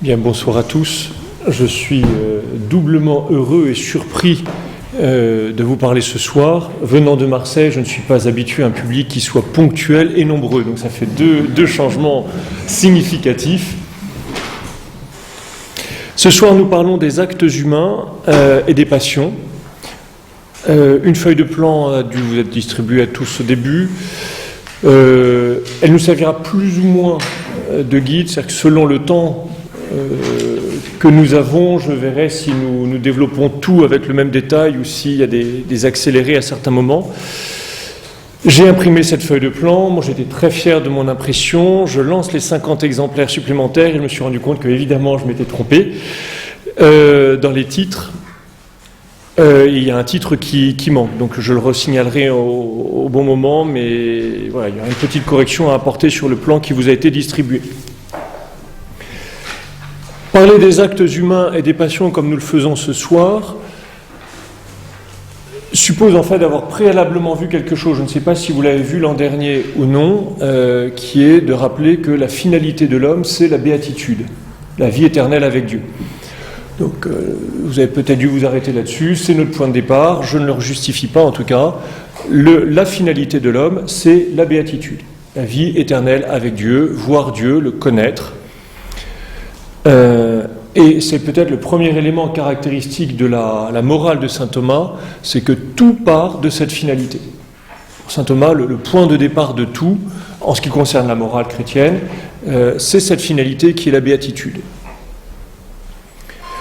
Bien, bonsoir à tous. Je suis doublement heureux et surpris de vous parler ce soir. Venant de Marseille, je ne suis pas habitué à un public qui soit ponctuel et nombreux. Donc ça fait deux changements significatifs. Ce soir, nous parlons des actes humains et des passions. Une feuille de plan a dû vous être distribuée à tous au début. Elle nous servira plus ou moins de guide, c'est-à-dire que selon le temps que nous avons, je verrai si nous développons tout avec le même détail ou s'il y a des accélérés à certains moments. J'ai imprimé cette feuille de plan, moi j'étais très fier de mon impression, je lance les 50 exemplaires supplémentaires et je me suis rendu compte que évidemment je m'étais trompé dans les titres. Il y a un titre qui manque, donc je le resignalerai au bon moment, mais voilà, il y a une petite correction à apporter sur le plan qui vous a été distribué. Parler des actes humains et des passions comme nous le faisons ce soir suppose en fait d'avoir préalablement vu quelque chose, je ne sais pas si vous l'avez vu l'an dernier ou non, qui est de rappeler que la finalité de l'homme, c'est la béatitude, la vie éternelle avec Dieu. Donc vous avez peut-être dû vous arrêter là-dessus, c'est notre point de départ, je ne le justifie pas en tout cas. La finalité de l'homme, c'est la béatitude, la vie éternelle avec Dieu, voir Dieu, le connaître. Et c'est peut-être le premier élément caractéristique de la morale de saint Thomas, c'est que tout part de cette finalité. Pour saint Thomas, le point de départ de tout, en ce qui concerne la morale chrétienne, c'est cette finalité qui est la béatitude.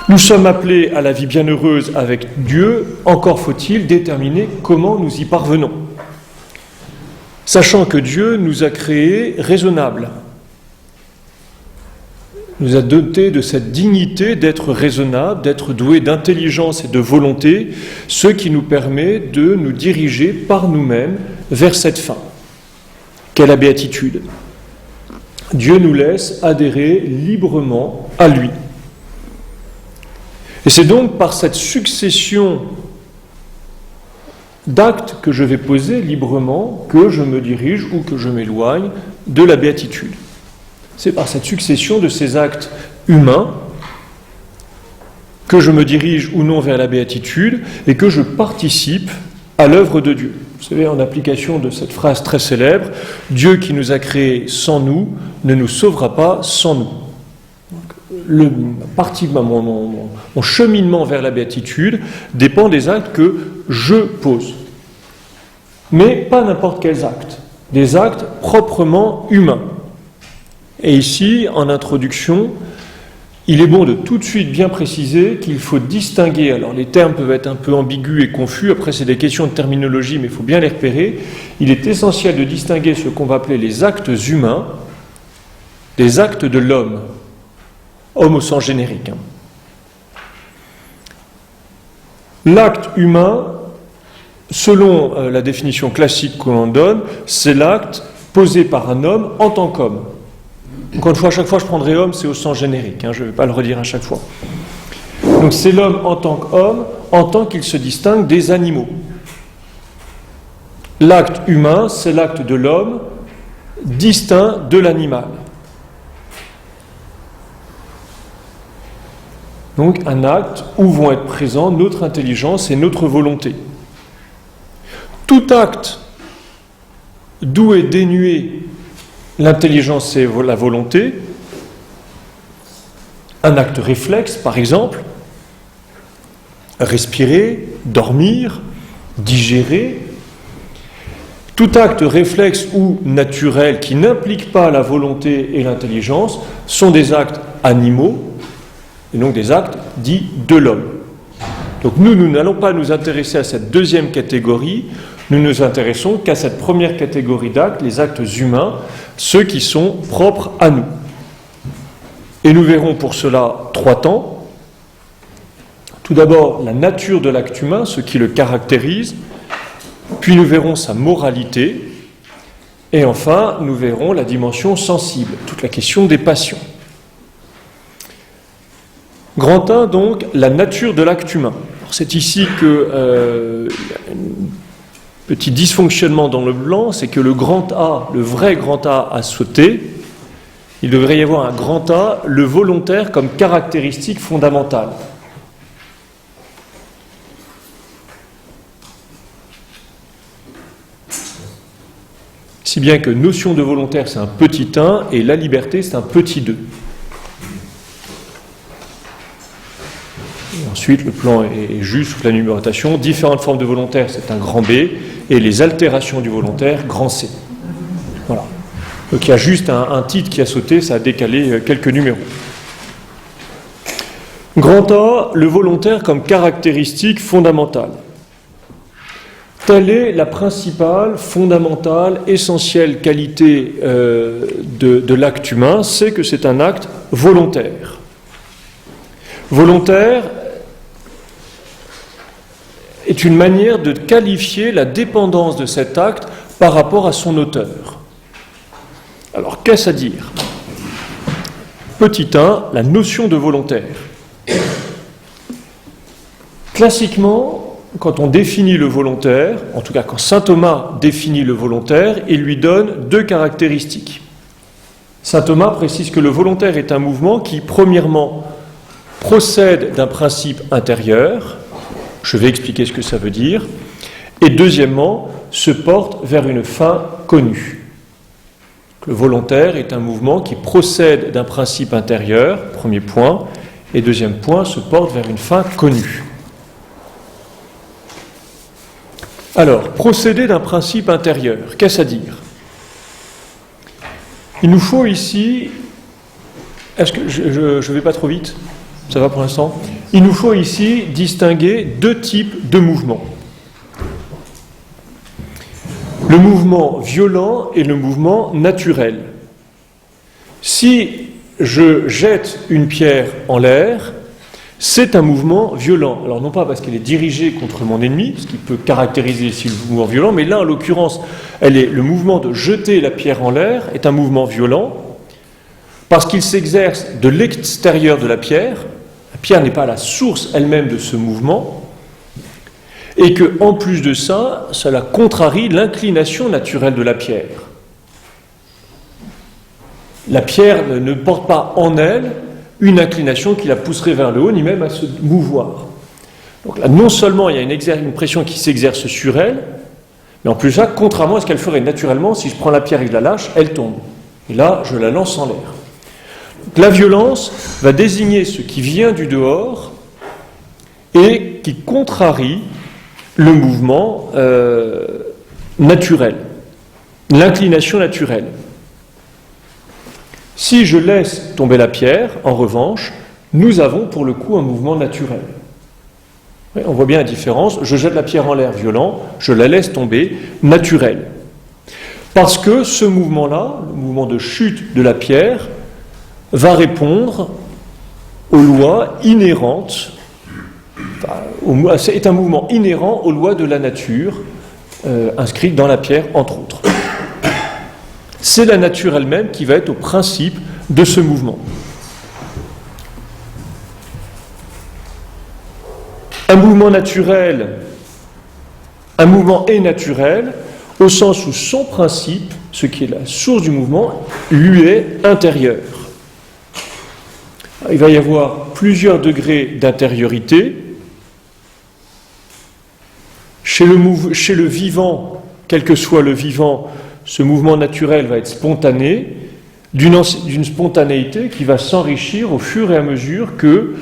Nous sommes appelés à la vie bienheureuse avec Dieu, encore faut-il déterminer comment nous y parvenons. Sachant que Dieu nous a créés raisonnables, nous a dotés de cette dignité d'être raisonnables, d'être doués d'intelligence et de volonté, ce qui nous permet de nous diriger par nous-mêmes vers cette fin, qu'est la béatitude. Dieu nous laisse adhérer librement à lui. Et c'est donc par cette succession d'actes que je vais poser librement que je me dirige ou que je m'éloigne de la béatitude. C'est par cette succession de ces actes humains que je me dirige ou non vers la béatitude et que je participe à l'œuvre de Dieu. Vous savez, en application de cette phrase très célèbre, « Dieu qui nous a créés sans nous ne nous sauvera pas sans nous ». Mon cheminement vers la béatitude dépend des actes que je pose. Mais pas n'importe quels actes, des actes proprement humains. Et ici, en introduction, il est bon de tout de suite bien préciser qu'il faut distinguer, alors les termes peuvent être un peu ambigus et confus, après c'est des questions de terminologie, mais il faut bien les repérer, il est essentiel de distinguer ce qu'on va appeler les actes humains des actes de l'homme, homme au sens générique. L'acte humain, selon la définition classique que l'on donne, c'est l'acte posé par un homme en tant qu'homme. Encore une fois, à chaque fois je prendrai homme, c'est au sens générique, je ne vais pas le redire à chaque fois. Donc c'est l'homme en tant qu'homme, en tant qu'il se distingue des animaux. L'acte humain, c'est l'acte de l'homme distinct de l'animal. Donc un acte où vont être présents notre intelligence et notre volonté. Tout acte d'où est dénué l'intelligence et la volonté, un acte réflexe par exemple, respirer, dormir, digérer, tout acte réflexe ou naturel qui n'implique pas la volonté et l'intelligence sont des actes animaux, et donc des actes dits de l'homme. Donc nous n'allons pas nous intéresser à cette deuxième catégorie, nous nous intéressons qu'à cette première catégorie d'actes, les actes humains, ceux qui sont propres à nous. Et nous verrons pour cela 3 temps. Tout d'abord, la nature de l'acte humain, ce qui le caractérise, puis nous verrons sa moralité, et enfin, nous verrons la dimension sensible, toute la question des passions. Grand 1, donc, la nature de l'acte humain. Alors, c'est ici que petit dysfonctionnement dans le blanc, c'est que le grand A, le vrai grand A, a sauté, il devrait y avoir un grand A, le volontaire comme caractéristique fondamentale. Si bien que notion de volontaire, c'est un petit 1, et la liberté, c'est un petit 2. Et ensuite, le plan est juste sous la numérotation. Différentes formes de volontaire, c'est un grand B, et les altérations du volontaire, grand C. Voilà. Donc il y a juste un titre qui a sauté, ça a décalé quelques numéros. Grand A, le volontaire comme caractéristique fondamentale. Telle est la principale, fondamentale, essentielle qualité de l'acte humain, c'est que c'est un acte volontaire. Volontaire est une manière de qualifier la dépendance de cet acte par rapport à son auteur. Alors, qu'est-ce à dire ? Petit 1, la notion de volontaire. Classiquement, quand on définit le volontaire, en tout cas quand saint Thomas définit le volontaire, il lui donne deux caractéristiques. Saint Thomas précise que le volontaire est un mouvement qui, premièrement, procède d'un principe intérieur, je vais expliquer ce que ça veut dire, et deuxièmement, se porte vers une fin connue. Le volontaire est un mouvement qui procède d'un principe intérieur, premier point, et deuxième point, se porte vers une fin connue. Alors, procéder d'un principe intérieur, qu'est-ce à dire ? Il nous faut ici, est-ce que je ne vais pas trop vite ? Ça va pour l'instant ? Il nous faut ici distinguer deux types de mouvements. Le mouvement violent et le mouvement naturel. Si je jette une pierre en l'air, c'est un mouvement violent. Alors non pas parce qu'elle est dirigée contre mon ennemi, ce qui peut caractériser ici le mouvement violent, mais là en l'occurrence, le mouvement de jeter la pierre en l'air est un mouvement violent parce qu'il s'exerce de l'extérieur de la pierre. La pierre n'est pas la source elle-même de ce mouvement, et que en plus de ça, cela contrarie l'inclination naturelle de la pierre. La pierre ne porte pas en elle une inclination qui la pousserait vers le haut, ni même à se mouvoir. Donc là, non seulement il y a une pression qui s'exerce sur elle, mais en plus de ça, contrairement à ce qu'elle ferait naturellement, si je prends la pierre et que je la lâche, elle tombe. Et là, je la lance en l'air. Donc, la violence va désigner ce qui vient du dehors et qui contrarie le mouvement naturel, l'inclination naturelle. Si je laisse tomber la pierre, en revanche, nous avons pour le coup un mouvement naturel. On voit bien la différence. Je jette la pierre en l'air violent, je la laisse tomber naturel. Parce que ce mouvement-là, le mouvement de chute de la pierre, va répondre aux lois inhérentes, est un mouvement inhérent aux lois de la nature, inscrites dans la pierre, entre autres. C'est la nature elle-même qui va être au principe de ce mouvement. Un mouvement naturel, un mouvement est naturel au sens où son principe, ce qui est la source du mouvement, lui est intérieur. Il va y avoir plusieurs degrés d'intériorité. Chez le vivant, quel que soit le vivant, ce mouvement naturel va être spontané, d'une spontanéité qui va s'enrichir au fur et à mesure que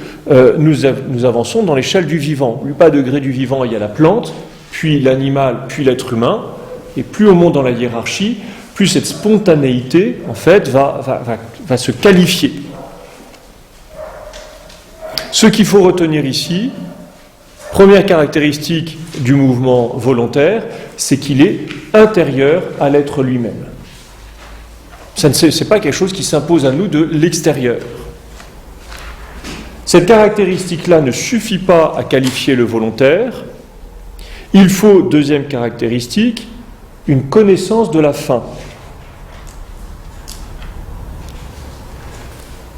nous avançons dans l'échelle du vivant. Plus bas degré du vivant, il y a la plante, puis l'animal, puis l'être humain, et plus on monte dans la hiérarchie, plus cette spontanéité, en fait, va se qualifier. Ce qu'il faut retenir ici, première caractéristique du mouvement volontaire, c'est qu'il est intérieur à l'être lui-même. Ce n'est pas quelque chose qui s'impose à nous de l'extérieur. Cette caractéristique-là ne suffit pas à qualifier le volontaire. Il faut, deuxième caractéristique, une connaissance de la fin.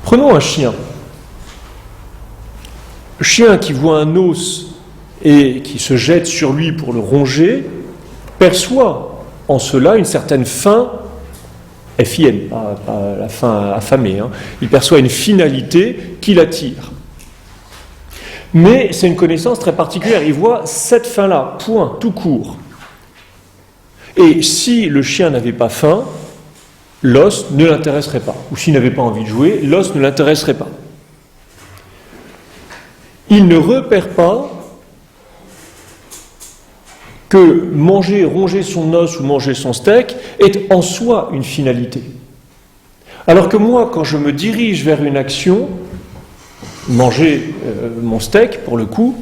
Prenons un chien. Le chien qui voit un os et qui se jette sur lui pour le ronger, perçoit en cela une certaine faim F-I-N, pas la fin affamée. Hein. Il perçoit une finalité qui l'attire. Mais c'est une connaissance très particulière. Il voit cette fin-là, point, tout court. Et si le chien n'avait pas faim, l'os ne l'intéresserait pas. Ou s'il n'avait pas envie de jouer, l'os ne l'intéresserait pas. Il ne repère pas que manger, ronger son os ou manger son steak est en soi une finalité. Alors que moi, quand je me dirige vers une action, manger mon steak, pour le coup,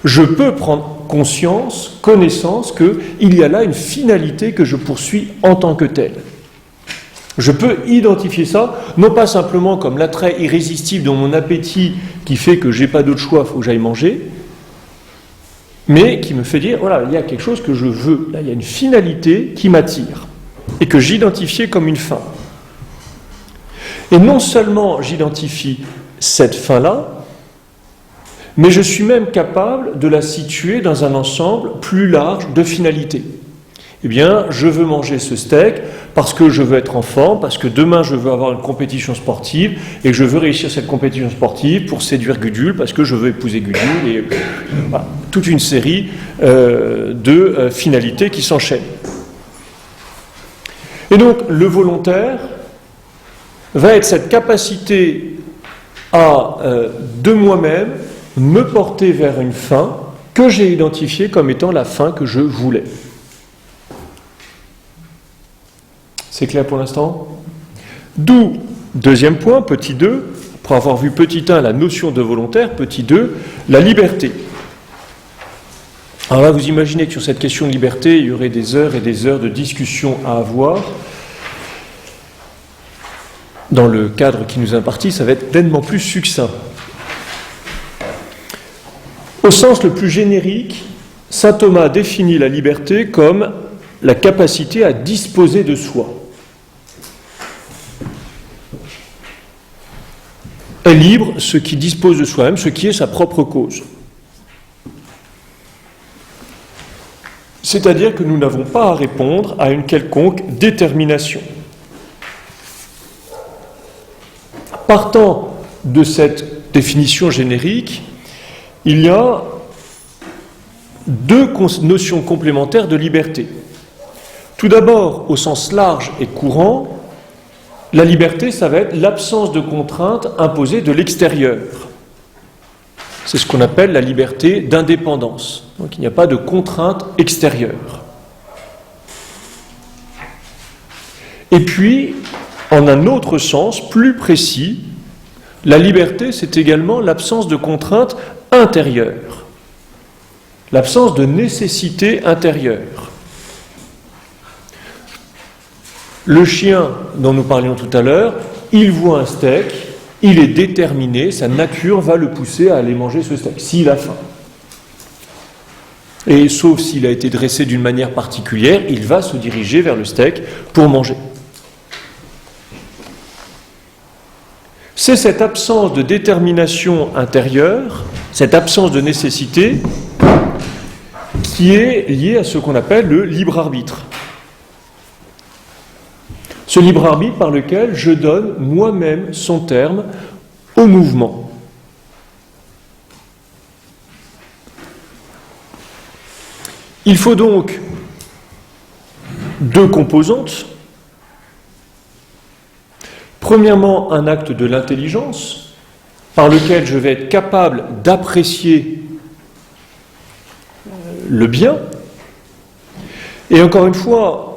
je peux prendre conscience, connaissance qu'il y a là une finalité que je poursuis en tant que telle. Je peux identifier ça, non pas simplement comme l'attrait irrésistible de mon appétit qui fait que j'ai pas d'autre choix, il faut que j'aille manger, mais qui me fait dire, voilà, il y a quelque chose que je veux, là il y a une finalité qui m'attire, et que j'identifiais comme une fin. Et non seulement j'identifie cette fin-là, mais je suis même capable de la situer dans un ensemble plus large de finalités. Eh bien, je veux manger ce steak parce que je veux être en forme, parce que demain je veux avoir une compétition sportive et que je veux réussir cette compétition sportive pour séduire Gudule, parce que je veux épouser Gudule, et voilà, toute une série de finalités qui s'enchaînent. Et donc, le volontaire va être cette capacité à, de moi-même, me porter vers une fin que j'ai identifiée comme étant la fin que je voulais. C'est clair pour l'instant ? D'où, deuxième point, petit 2, pour avoir vu petit 1, la notion de volontaire, petit 2, la liberté. Alors là, vous imaginez que sur cette question de liberté, il y aurait des heures et des heures de discussion à avoir. Dans le cadre qui nous est imparti, ça va être pleinement plus succinct. Au sens le plus générique, saint Thomas définit la liberté comme la capacité à disposer de soi. Est libre ce qui dispose de soi-même, ce qui est sa propre cause. C'est-à-dire que nous n'avons pas à répondre à une quelconque détermination. Partant de cette définition générique, il y a deux notions complémentaires de liberté. Tout d'abord, au sens large et courant, la liberté, ça va être l'absence de contraintes imposées de l'extérieur. C'est ce qu'on appelle la liberté d'indépendance. Donc il n'y a pas de contraintes extérieures. Et puis, en un autre sens, plus précis, la liberté, c'est également l'absence de contraintes intérieures. L'absence de nécessité intérieure. Le chien dont nous parlions tout à l'heure, il voit un steak, il est déterminé, sa nature va le pousser à aller manger ce steak, s'il a faim. Et sauf s'il a été dressé d'une manière particulière, il va se diriger vers le steak pour manger. C'est cette absence de détermination intérieure, cette absence de nécessité, qui est liée à ce qu'on appelle le libre arbitre. Ce libre arbitre par lequel je donne moi-même son terme au mouvement. Il faut donc deux composantes. Premièrement, un acte de l'intelligence, par lequel je vais être capable d'apprécier le bien. Et encore une fois,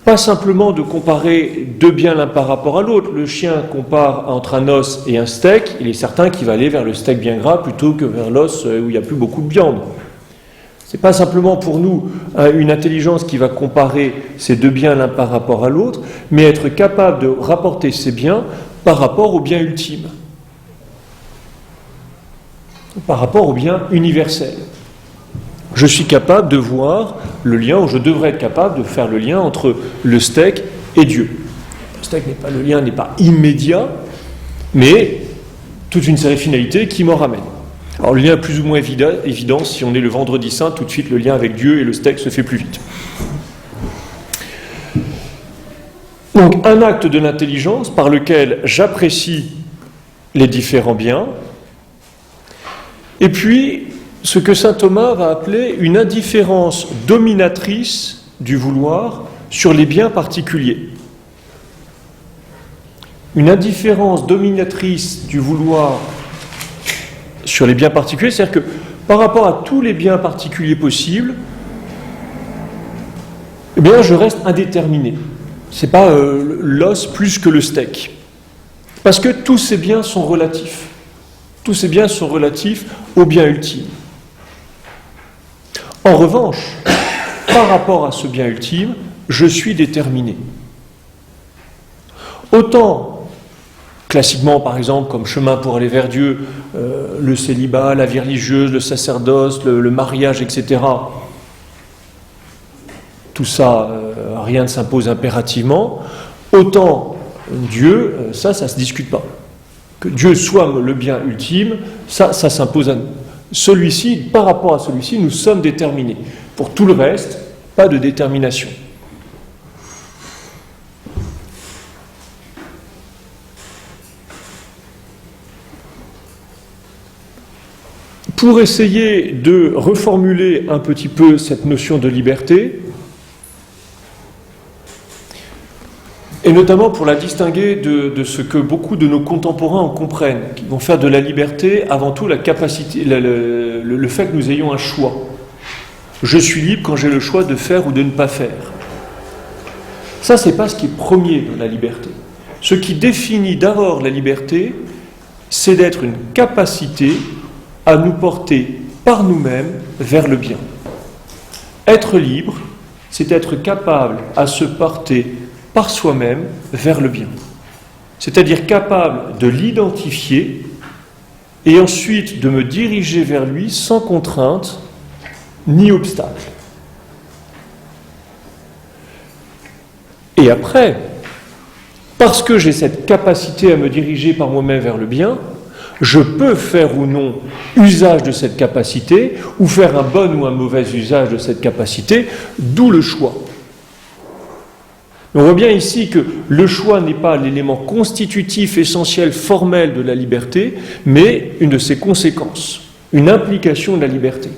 pas simplement de comparer deux biens l'un par rapport à l'autre. Le chien compare entre un os et un steak, il est certain qu'il va aller vers le steak bien gras plutôt que vers l'os où il n'y a plus beaucoup de viande. Ce n'est pas simplement pour nous une intelligence qui va comparer ces deux biens l'un par rapport à l'autre, mais être capable de rapporter ces biens par rapport au bien ultime, par rapport au bien universel. Je suis capable de voir le lien, ou je devrais être capable de faire le lien entre le steak et Dieu. Le steak le lien n'est pas immédiat, mais toute une série de finalités qui m'en ramènent. Alors le lien est plus ou moins évident, si on est le vendredi saint, tout de suite le lien avec Dieu et le steak se fait plus vite. Donc un acte de l'intelligence par lequel j'apprécie les différents biens, et puis ce que saint Thomas va appeler une indifférence dominatrice du vouloir sur les biens particuliers. Une indifférence dominatrice du vouloir sur les biens particuliers, c'est-à-dire que par rapport à tous les biens particuliers possibles, eh bien je reste indéterminé. Ce n'est pas l'os plus que le steak. Parce que tous ces biens sont relatifs. Tous ces biens sont relatifs au bien ultime. En revanche, par rapport à ce bien ultime, je suis déterminé. Autant, classiquement par exemple, comme chemin pour aller vers Dieu, le célibat, la vie religieuse, le sacerdoce, le mariage, etc., tout ça, rien ne s'impose impérativement. Autant Dieu, ça ne se discute pas. Que Dieu soit le bien ultime, ça s'impose à nous. Celui-ci, par rapport à celui-ci, nous sommes déterminés. Pour tout le reste, pas de détermination. Pour essayer de reformuler un petit peu cette notion de liberté, et notamment pour la distinguer de ce que beaucoup de nos contemporains en comprennent, qui vont faire de la liberté avant tout la capacité, le fait que nous ayons un choix. Je suis libre quand j'ai le choix de faire ou de ne pas faire. Ça, c'est pas ce qui est premier dans la liberté. Ce qui définit d'abord la liberté, c'est d'être une capacité à nous porter par nous-mêmes vers le bien. Être libre, c'est être capable à se porter par soi-même vers le bien. C'est-à-dire capable de l'identifier et ensuite de me diriger vers lui sans contrainte ni obstacle. Et après, parce que j'ai cette capacité à me diriger par moi-même vers le bien, je peux faire ou non usage de cette capacité, ou faire un bon ou un mauvais usage de cette capacité, d'où le choix. On voit bien ici que le choix n'est pas l'élément constitutif, essentiel, formel de la liberté, mais une de ses conséquences, une implication de la liberté.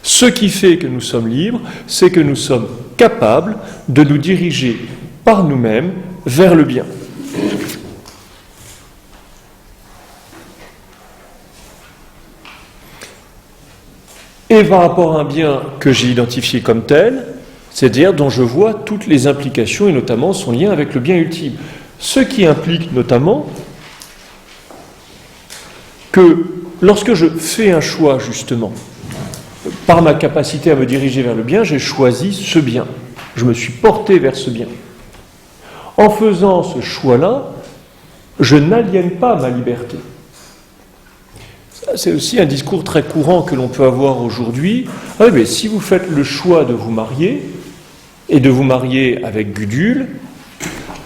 Ce qui fait que nous sommes libres, c'est que nous sommes capables de nous diriger par nous-mêmes vers le bien. Et par rapport à un bien que j'ai identifié comme tel, c'est-à-dire dont je vois toutes les implications et notamment son lien avec le bien ultime. Ce qui implique notamment que lorsque je fais un choix justement, par ma capacité à me diriger vers le bien, j'ai choisi ce bien. Je me suis porté vers ce bien. En faisant ce choix-là, je n'aliène pas ma liberté. C'est aussi un discours très courant que l'on peut avoir aujourd'hui. Ah oui, mais si vous faites le choix de vous marier, et de vous marier avec Gudule,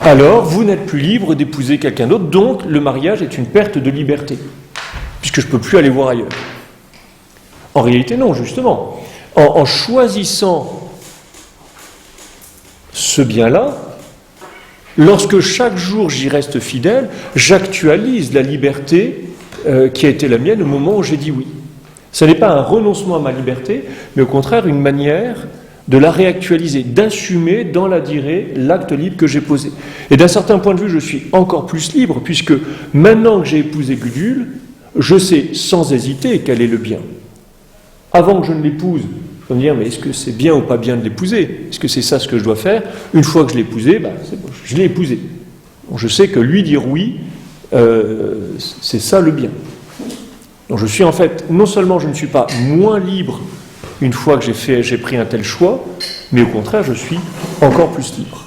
alors vous n'êtes plus libre d'épouser quelqu'un d'autre, donc le mariage est une perte de liberté, puisque je ne peux plus aller voir ailleurs. En réalité, non, justement. En choisissant ce bien-là, lorsque chaque jour j'y reste fidèle, j'actualise la liberté qui a été la mienne au moment où j'ai dit oui. Ce n'est pas un renoncement à ma liberté, mais au contraire une manière de la réactualiser, d'assumer dans la durée l'acte libre que j'ai posé. Et d'un certain point de vue, je suis encore plus libre, puisque maintenant que j'ai épousé Gudule, je sais sans hésiter quel est le bien. Avant que je ne l'épouse, je vais me dire, mais est-ce que c'est bien ou pas bien de l'épouser? Est-ce que c'est ça ce que je dois faire? Une fois que je l'ai épousé, c'est bon, je l'ai épousé. Donc je sais que lui dire oui, c'est ça le bien. Donc je suis en fait, non seulement je ne suis pas moins libre une fois que j'ai pris un tel choix, mais au contraire, je suis encore plus libre.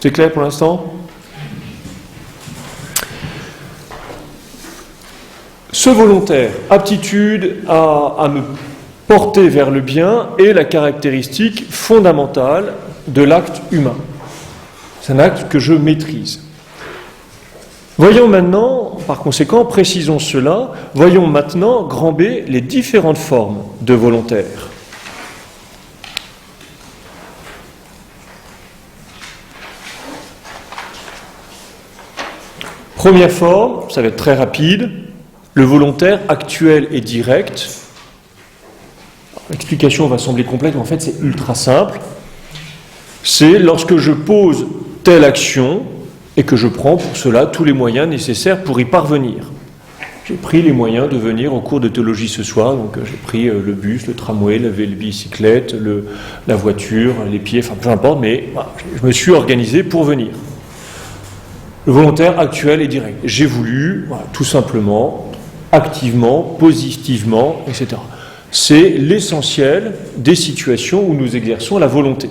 C'est clair pour l'instant? Ce volontaire, aptitude à me porter vers le bien, est la caractéristique fondamentale de l'acte humain. C'est un acte que je maîtrise. Voyons maintenant, par conséquent, précisons cela, voyons maintenant, grand B, les différentes formes de volontaire. Première forme, ça va être très rapide, le volontaire actuel et direct. L'explication va sembler complète, mais en fait c'est ultra simple. C'est lorsque je pose telle action et que je prends pour cela tous les moyens nécessaires pour y parvenir. J'ai pris les moyens de venir au cours de théologie ce soir, donc j'ai pris le bus, le tramway, la bicyclette, la voiture, les pieds, enfin peu importe, mais voilà, je me suis organisé pour venir. Le volontaire actuel et direct. J'ai voulu, voilà, tout simplement, activement, positivement, etc. C'est l'essentiel des situations où nous exerçons la volonté.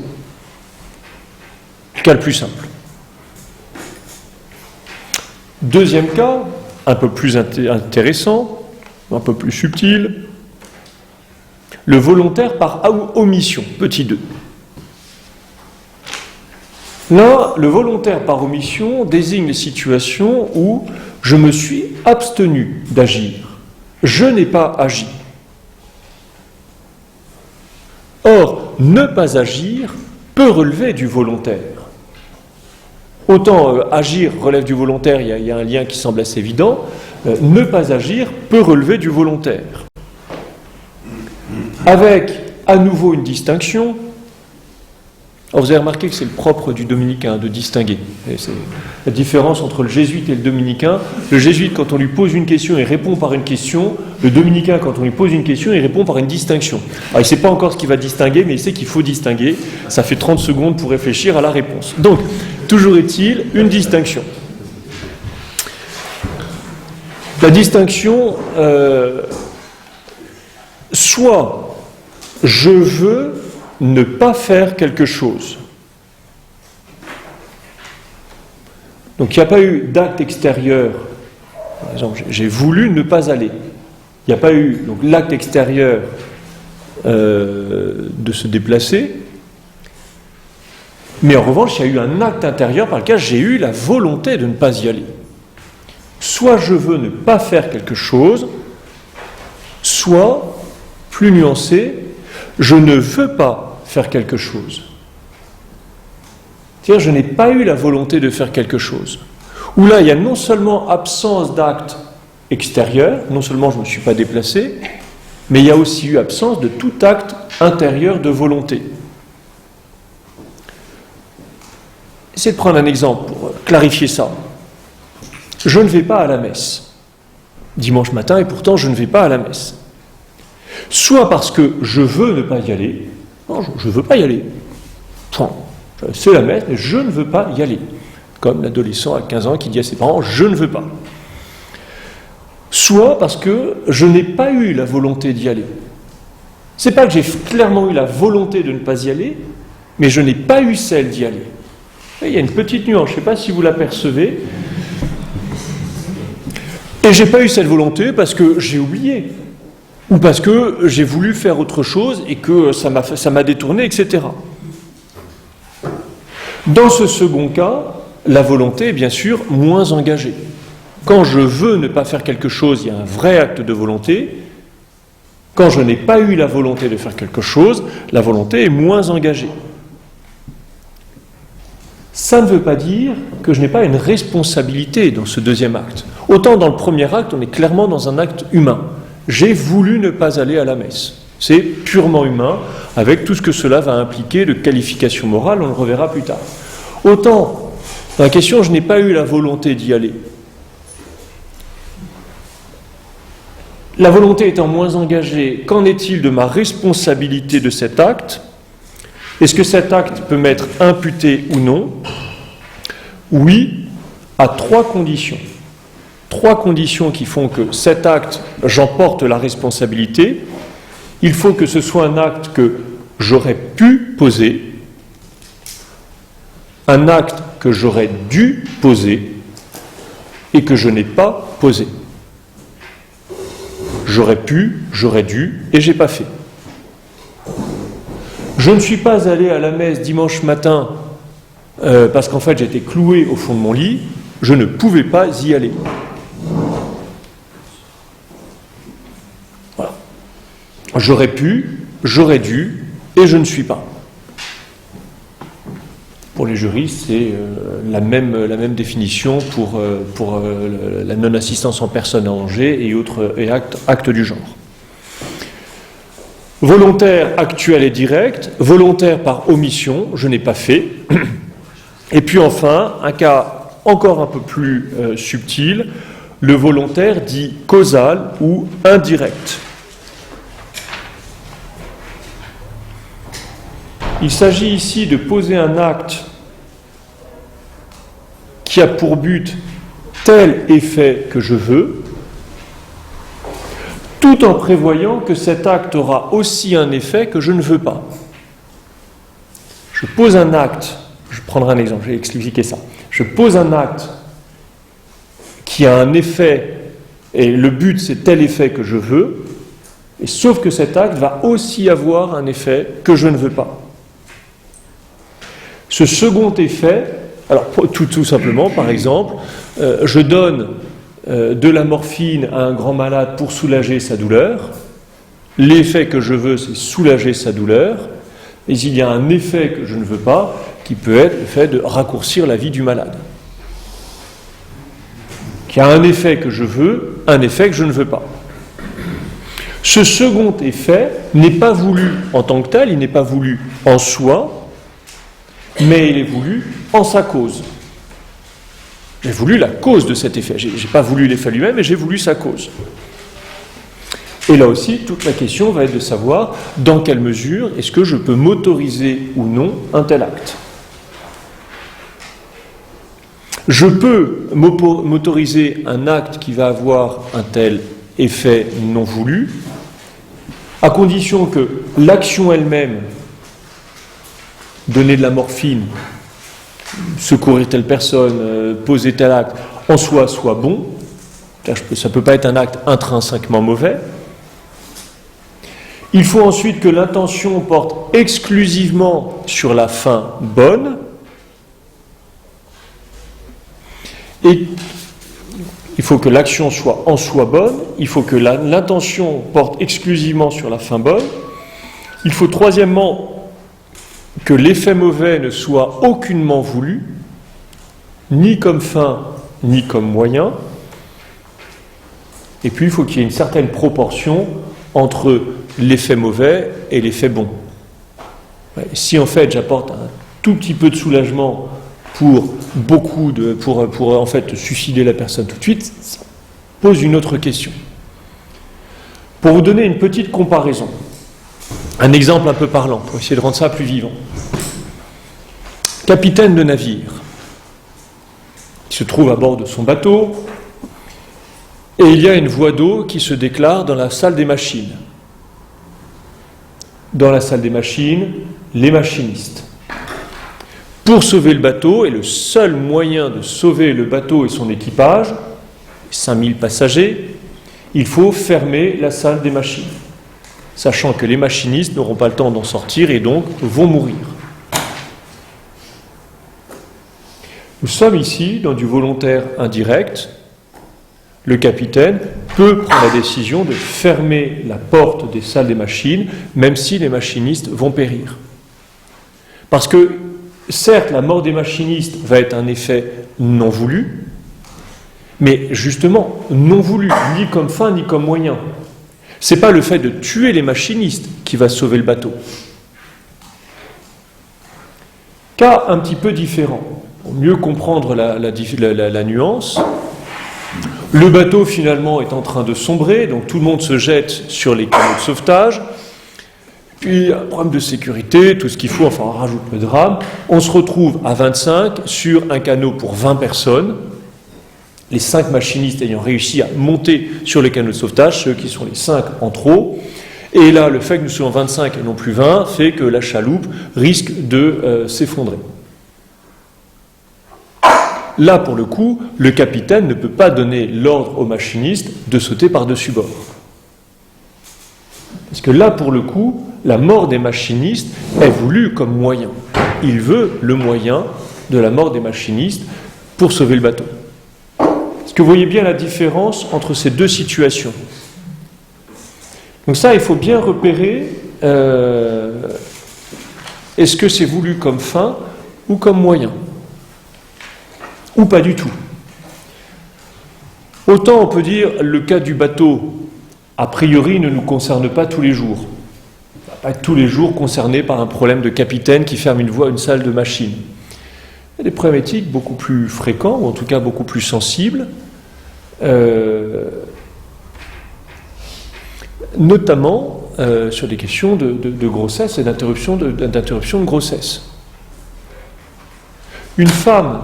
Cas le plus simple. Deuxième cas, un peu plus intéressant, un peu plus subtil, le volontaire par omission, petit 2. Là, le volontaire par omission désigne les situations où je me suis abstenu d'agir. Je n'ai pas agi. Or, ne pas agir peut relever du volontaire. Autant agir relève du volontaire, il y a un lien qui semble assez évident, ne pas agir peut relever du volontaire. Avec à nouveau une distinction. Alors vous avez remarqué que c'est le propre du dominicain de distinguer. Et c'est la différence entre le jésuite et le dominicain. Le jésuite, quand on lui pose une question, il répond par une question. Le dominicain, quand on lui pose une question, il répond par une distinction. Alors il ne sait pas encore ce qu'il va distinguer, mais il sait qu'il faut distinguer. Ça fait 30 secondes pour réfléchir à la réponse. Donc, toujours est-il une distinction. La distinction, soit je veux ne pas faire quelque chose. Donc il n'y a pas eu d'acte extérieur. Par exemple, j'ai voulu ne pas aller. Il n'y a pas eu donc, l'acte extérieur de se déplacer. Mais en revanche, il y a eu un acte intérieur par lequel j'ai eu la volonté de ne pas y aller. Soit je veux ne pas faire quelque chose, soit, plus nuancé, je ne veux pas faire quelque chose. C'est-à-dire, je n'ai pas eu la volonté de faire quelque chose. Où là, il y a non seulement absence d'acte extérieur, non seulement je ne me suis pas déplacé, mais il y a aussi eu absence de tout acte intérieur de volonté. Essayez de prendre un exemple pour clarifier ça. Je ne vais pas à la messe dimanche matin et pourtant je ne vais pas à la messe. Soit parce que je veux ne pas y aller, non, je ne veux pas y aller. C'est la messe, mais je ne veux pas y aller. Comme l'adolescent à 15 ans qui dit à ses parents, je ne veux pas. Soit parce que je n'ai pas eu la volonté d'y aller. C'est pas que j'ai clairement eu la volonté de ne pas y aller, mais je n'ai pas eu celle d'y aller. Et il y a une petite nuance, je ne sais pas si vous l'apercevez. Et j'ai pas eu cette volonté parce que j'ai oublié. Ou parce que j'ai voulu faire autre chose et que ça m'a détourné, etc. Dans ce second cas, la volonté est bien sûr moins engagée. Quand je veux ne pas faire quelque chose, il y a un vrai acte de volonté. Quand je n'ai pas eu la volonté de faire quelque chose, la volonté est moins engagée. Ça ne veut pas dire que je n'ai pas une responsabilité dans ce deuxième acte. Autant dans le premier acte, on est clairement dans un acte humain. J'ai voulu ne pas aller à la messe. C'est purement humain, avec tout ce que cela va impliquer de qualification morale, on le reverra plus tard. Autant, dans la question, je n'ai pas eu la volonté d'y aller. La volonté étant moins engagée, qu'en est-il de ma responsabilité de cet acte ? Est-ce que cet acte peut m'être imputé ou non ? Oui, à 3 conditions. 3 conditions qui font que cet acte, j'en porte la responsabilité. Il faut que ce soit un acte que j'aurais pu poser, un acte que j'aurais dû poser et que je n'ai pas posé. J'aurais pu, j'aurais dû et j'ai pas fait. Je ne suis pas allé à la messe dimanche matin parce qu'en fait j'étais cloué au fond de mon lit, je ne pouvais pas y aller. Voilà. J'aurais pu, j'aurais dû et je ne suis pas. Pour les juristes, c'est la même définition pour la non-assistance en personne en danger et autres actes du genre. Volontaire, actuel et direct. Volontaire par omission, je n'ai pas fait. Et puis enfin, un cas encore un peu plus subtil, le volontaire dit causal ou indirect. Il s'agit ici de poser un acte qui a pour but tel effet que je veux, tout en prévoyant que cet acte aura aussi un effet que je ne veux pas. Je pose un acte, je prendrai un exemple, je vais expliquer ça. Je pose un acte qui a un effet, et le but c'est tel effet que je veux, et sauf que cet acte va aussi avoir un effet que je ne veux pas. Ce second effet, alors tout simplement, par exemple, je donne de la morphine à un grand malade pour soulager sa douleur. L'effet que je veux, c'est soulager sa douleur. Et il y a un effet que je ne veux pas, qui peut être le fait de raccourcir la vie du malade. Qui a un effet que je veux, un effet que je ne veux pas. Ce second effet n'est pas voulu en tant que tel, il n'est pas voulu en soi, mais il est voulu en sa cause. J'ai voulu la cause de cet effet. Je n'ai pas voulu l'effet lui-même, mais j'ai voulu sa cause. Et là aussi, toute la question va être de savoir dans quelle mesure est-ce que je peux m'autoriser ou non un tel acte. Je peux m'autoriser un acte qui va avoir un tel effet non voulu, à condition que l'action elle-même, donner de la morphine, secourir telle personne, poser tel acte, en soi soit bon. Ça ne peut pas être un acte intrinsèquement mauvais. Il faut ensuite que l'intention porte exclusivement sur la fin bonne. Et il faut que l'action soit en soi bonne. Il faut que l'intention porte exclusivement sur la fin bonne. Il faut troisièmement que l'effet mauvais ne soit aucunement voulu, ni comme fin, ni comme moyen. Et puis, il faut qu'il y ait une certaine proportion entre l'effet mauvais et l'effet bon. Si en fait j'apporte un tout petit peu de soulagement pour en fait suicider la personne tout de suite, ça pose une autre question. Pour vous donner une petite comparaison, un exemple un peu parlant, pour essayer de rendre ça plus vivant. Capitaine de navire, il se trouve à bord de son bateau, et il y a une voie d'eau qui se déclare dans la salle des machines. Dans la salle des machines, les machinistes. Pour sauver le bateau, et le seul moyen de sauver le bateau et son équipage, 5000 passagers, il faut fermer la salle des machines, sachant que les machinistes n'auront pas le temps d'en sortir et donc vont mourir. Nous sommes ici dans du volontaire indirect. Le capitaine peut prendre la décision de fermer la porte des salles des machines, même si les machinistes vont périr. Parce que, certes, la mort des machinistes va être un effet non voulu, mais justement, non voulu, ni comme fin, ni comme moyen. Ce n'est pas le fait de tuer les machinistes qui va sauver le bateau. Cas un petit peu différent. Pour mieux comprendre la nuance, le bateau finalement est en train de sombrer, donc tout le monde se jette sur les canots de sauvetage, puis un problème de sécurité, tout ce qu'il faut, enfin on rajoute le drame, on se retrouve à 25 sur un canot pour 20 personnes, les 5 machinistes ayant réussi à monter sur les canots de sauvetage, ceux qui sont les 5 en trop, et là le fait que nous soyons 25 et non plus 20 fait que la chaloupe risque de s'effondrer. Là, pour le coup, le capitaine ne peut pas donner l'ordre aux machinistes de sauter par-dessus bord. Parce que là, pour le coup, la mort des machinistes est voulue comme moyen. Il veut le moyen de la mort des machinistes pour sauver le bateau. Est-ce que vous voyez bien la différence entre ces deux situations? Donc ça, il faut bien repérer, est-ce que c'est voulu comme fin ou comme moyen, ou pas du tout. Autant on peut dire le cas du bateau, a priori, ne nous concerne pas tous les jours. On ne va pas être tous les jours concerné par un problème de capitaine qui ferme une voie à une salle de machine. Il y a des problématiques beaucoup plus fréquents, ou en tout cas beaucoup plus sensibles, notamment sur des questions de grossesse et d'interruption de grossesse. Une femme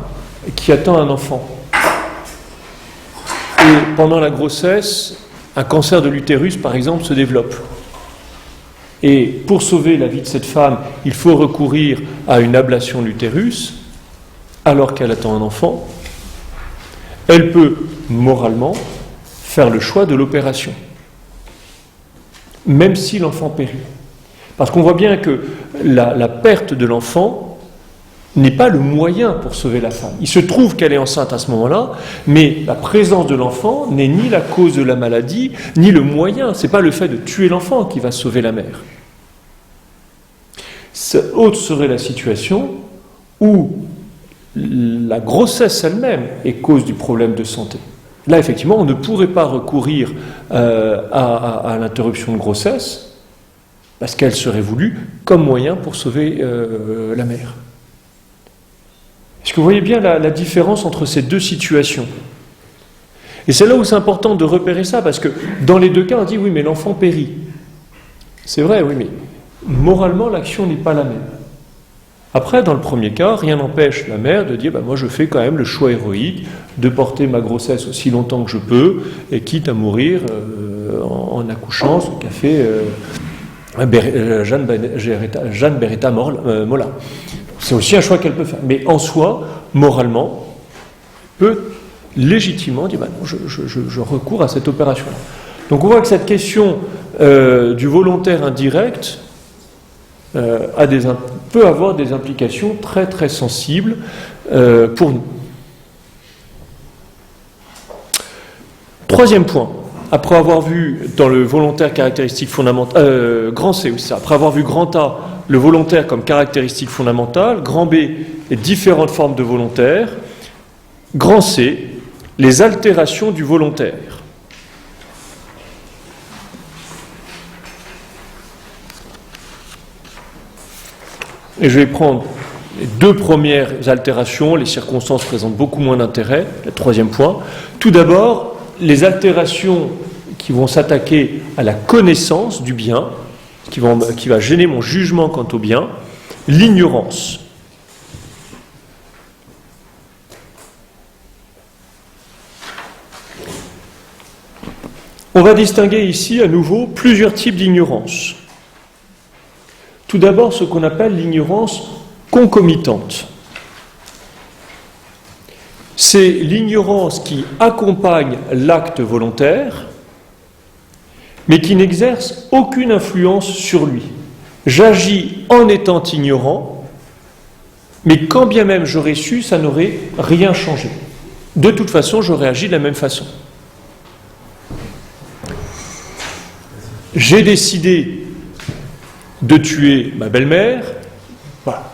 qui attend un enfant, et pendant la grossesse, un cancer de l'utérus, par exemple, se développe. Et pour sauver la vie de cette femme, il faut recourir à une ablation de l'utérus, alors qu'elle attend un enfant. Elle peut, moralement, faire le choix de l'opération, même si l'enfant périt. Parce qu'on voit bien que la perte de l'enfant n'est pas le moyen pour sauver la femme. Il se trouve qu'elle est enceinte à ce moment-là, mais la présence de l'enfant n'est ni la cause de la maladie, ni le moyen. Ce n'est pas le fait de tuer l'enfant qui va sauver la mère. Autre serait la situation où la grossesse elle-même est cause du problème de santé. Là, effectivement, on ne pourrait pas recourir à l'interruption de grossesse parce qu'elle serait voulue comme moyen pour sauver la mère. Est-ce que vous voyez bien la différence entre ces deux situations? Et c'est là où c'est important de repérer ça, parce que dans les deux cas, on dit oui, mais l'enfant périt. C'est vrai, oui, mais moralement, l'action n'est pas la même. Après, dans le premier cas, rien n'empêche la mère de dire moi je fais quand même le choix héroïque de porter ma grossesse aussi longtemps que je peux, et quitte à mourir en accouchant, ce qu'a fait Jeanne Beretta Molla. C'est aussi un choix qu'elle peut faire. Mais en soi, moralement, elle peut légitimement dire non, je recours à cette opération-là. Donc on voit que cette question du volontaire indirect peut avoir des implications très très sensibles pour nous. Troisième point, après avoir vu dans le volontaire caractéristique fondamentale, grand C, oui, ça, après avoir vu grand A, le volontaire comme caractéristique fondamentale, grand B, les différentes formes de volontaire, grand C, les altérations du volontaire. Et je vais prendre les deux premières altérations, les circonstances présentent beaucoup moins d'intérêt, le troisième point. Tout d'abord, les altérations qui vont s'attaquer à la connaissance du bien, qui va gêner mon jugement quant au bien, l'ignorance. On va distinguer ici à nouveau plusieurs types d'ignorance. Tout d'abord, ce qu'on appelle l'ignorance concomitante. C'est l'ignorance qui accompagne l'acte volontaire, mais qui n'exerce aucune influence sur lui. J'agis en étant ignorant, mais quand bien même j'aurais su, ça n'aurait rien changé. De toute façon, j'aurais agi de la même façon. J'ai décidé de tuer ma belle-mère, voilà.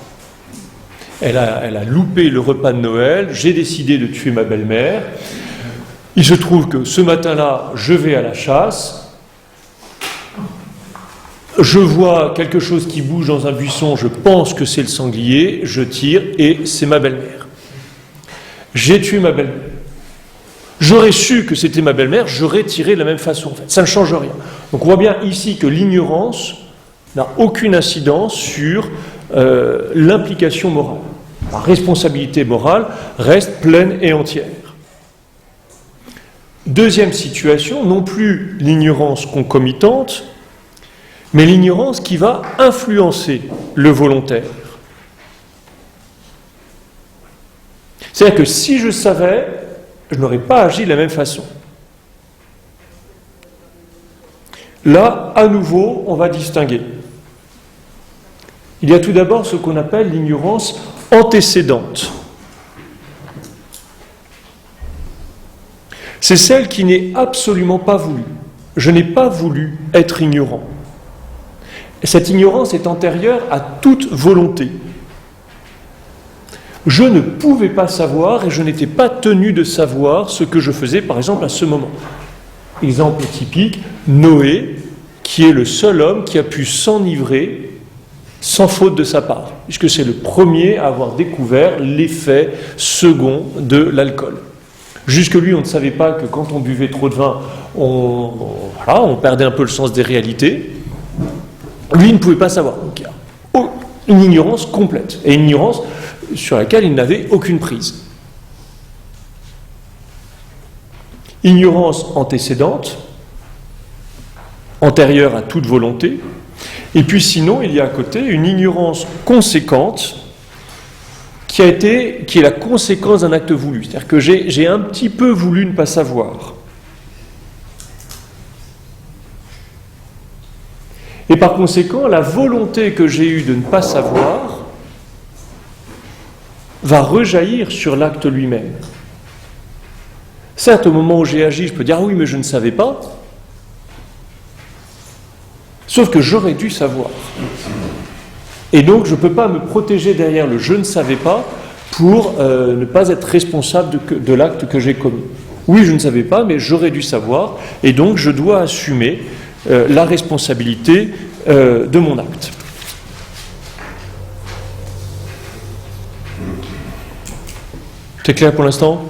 Elle a loupé le repas de Noël, j'ai décidé de tuer ma belle-mère. Il se trouve que ce matin-là, je vais à la chasse, je vois quelque chose qui bouge dans un buisson, je pense que c'est le sanglier, je tire et c'est ma belle-mère. J'ai tué ma belle-mère. J'aurais su que c'était ma belle-mère, j'aurais tiré de la même façon. En fait. Ça ne change rien. Donc on voit bien ici que l'ignorance n'a aucune incidence sur l'implication morale. La responsabilité morale reste pleine et entière. Deuxième situation, non plus l'ignorance concomitante, mais l'ignorance qui va influencer le volontaire. C'est-à-dire que si je savais, je n'aurais pas agi de la même façon. Là, à nouveau, on va distinguer. Il y a tout d'abord ce qu'on appelle l'ignorance antécédente. C'est celle qui n'est absolument pas voulue. Je n'ai pas voulu être ignorant. Et cette ignorance est antérieure à toute volonté. Je ne pouvais pas savoir et je n'étais pas tenu de savoir ce que je faisais, par exemple, à ce moment. Exemple typique, Noé, qui est le seul homme qui a pu s'enivrer sans faute de sa part, puisque c'est le premier à avoir découvert l'effet second de l'alcool. Jusque lui, on ne savait pas que quand on buvait trop de vin, on perdait un peu le sens des réalités. Lui, il ne pouvait pas savoir. Donc, il y a une ignorance complète, et une ignorance sur laquelle il n'avait aucune prise. Ignorance antécédente, antérieure à toute volonté, et puis sinon, il y a à côté une ignorance conséquente qui est la conséquence d'un acte voulu. C'est-à-dire que j'ai un petit peu voulu ne pas savoir. Et par conséquent, la volonté que j'ai eue de ne pas savoir va rejaillir sur l'acte lui-même. Certes, au moment où j'ai agi, je peux dire « Ah oui, mais je ne savais pas », sauf que j'aurais dû savoir. Et donc, je ne peux pas me protéger derrière le « je ne savais pas » pour ne pas être responsable de l'acte que j'ai commis. Oui, je ne savais pas, mais j'aurais dû savoir, et donc je dois assumer la responsabilité de mon acte. C'est clair pour l'instant ?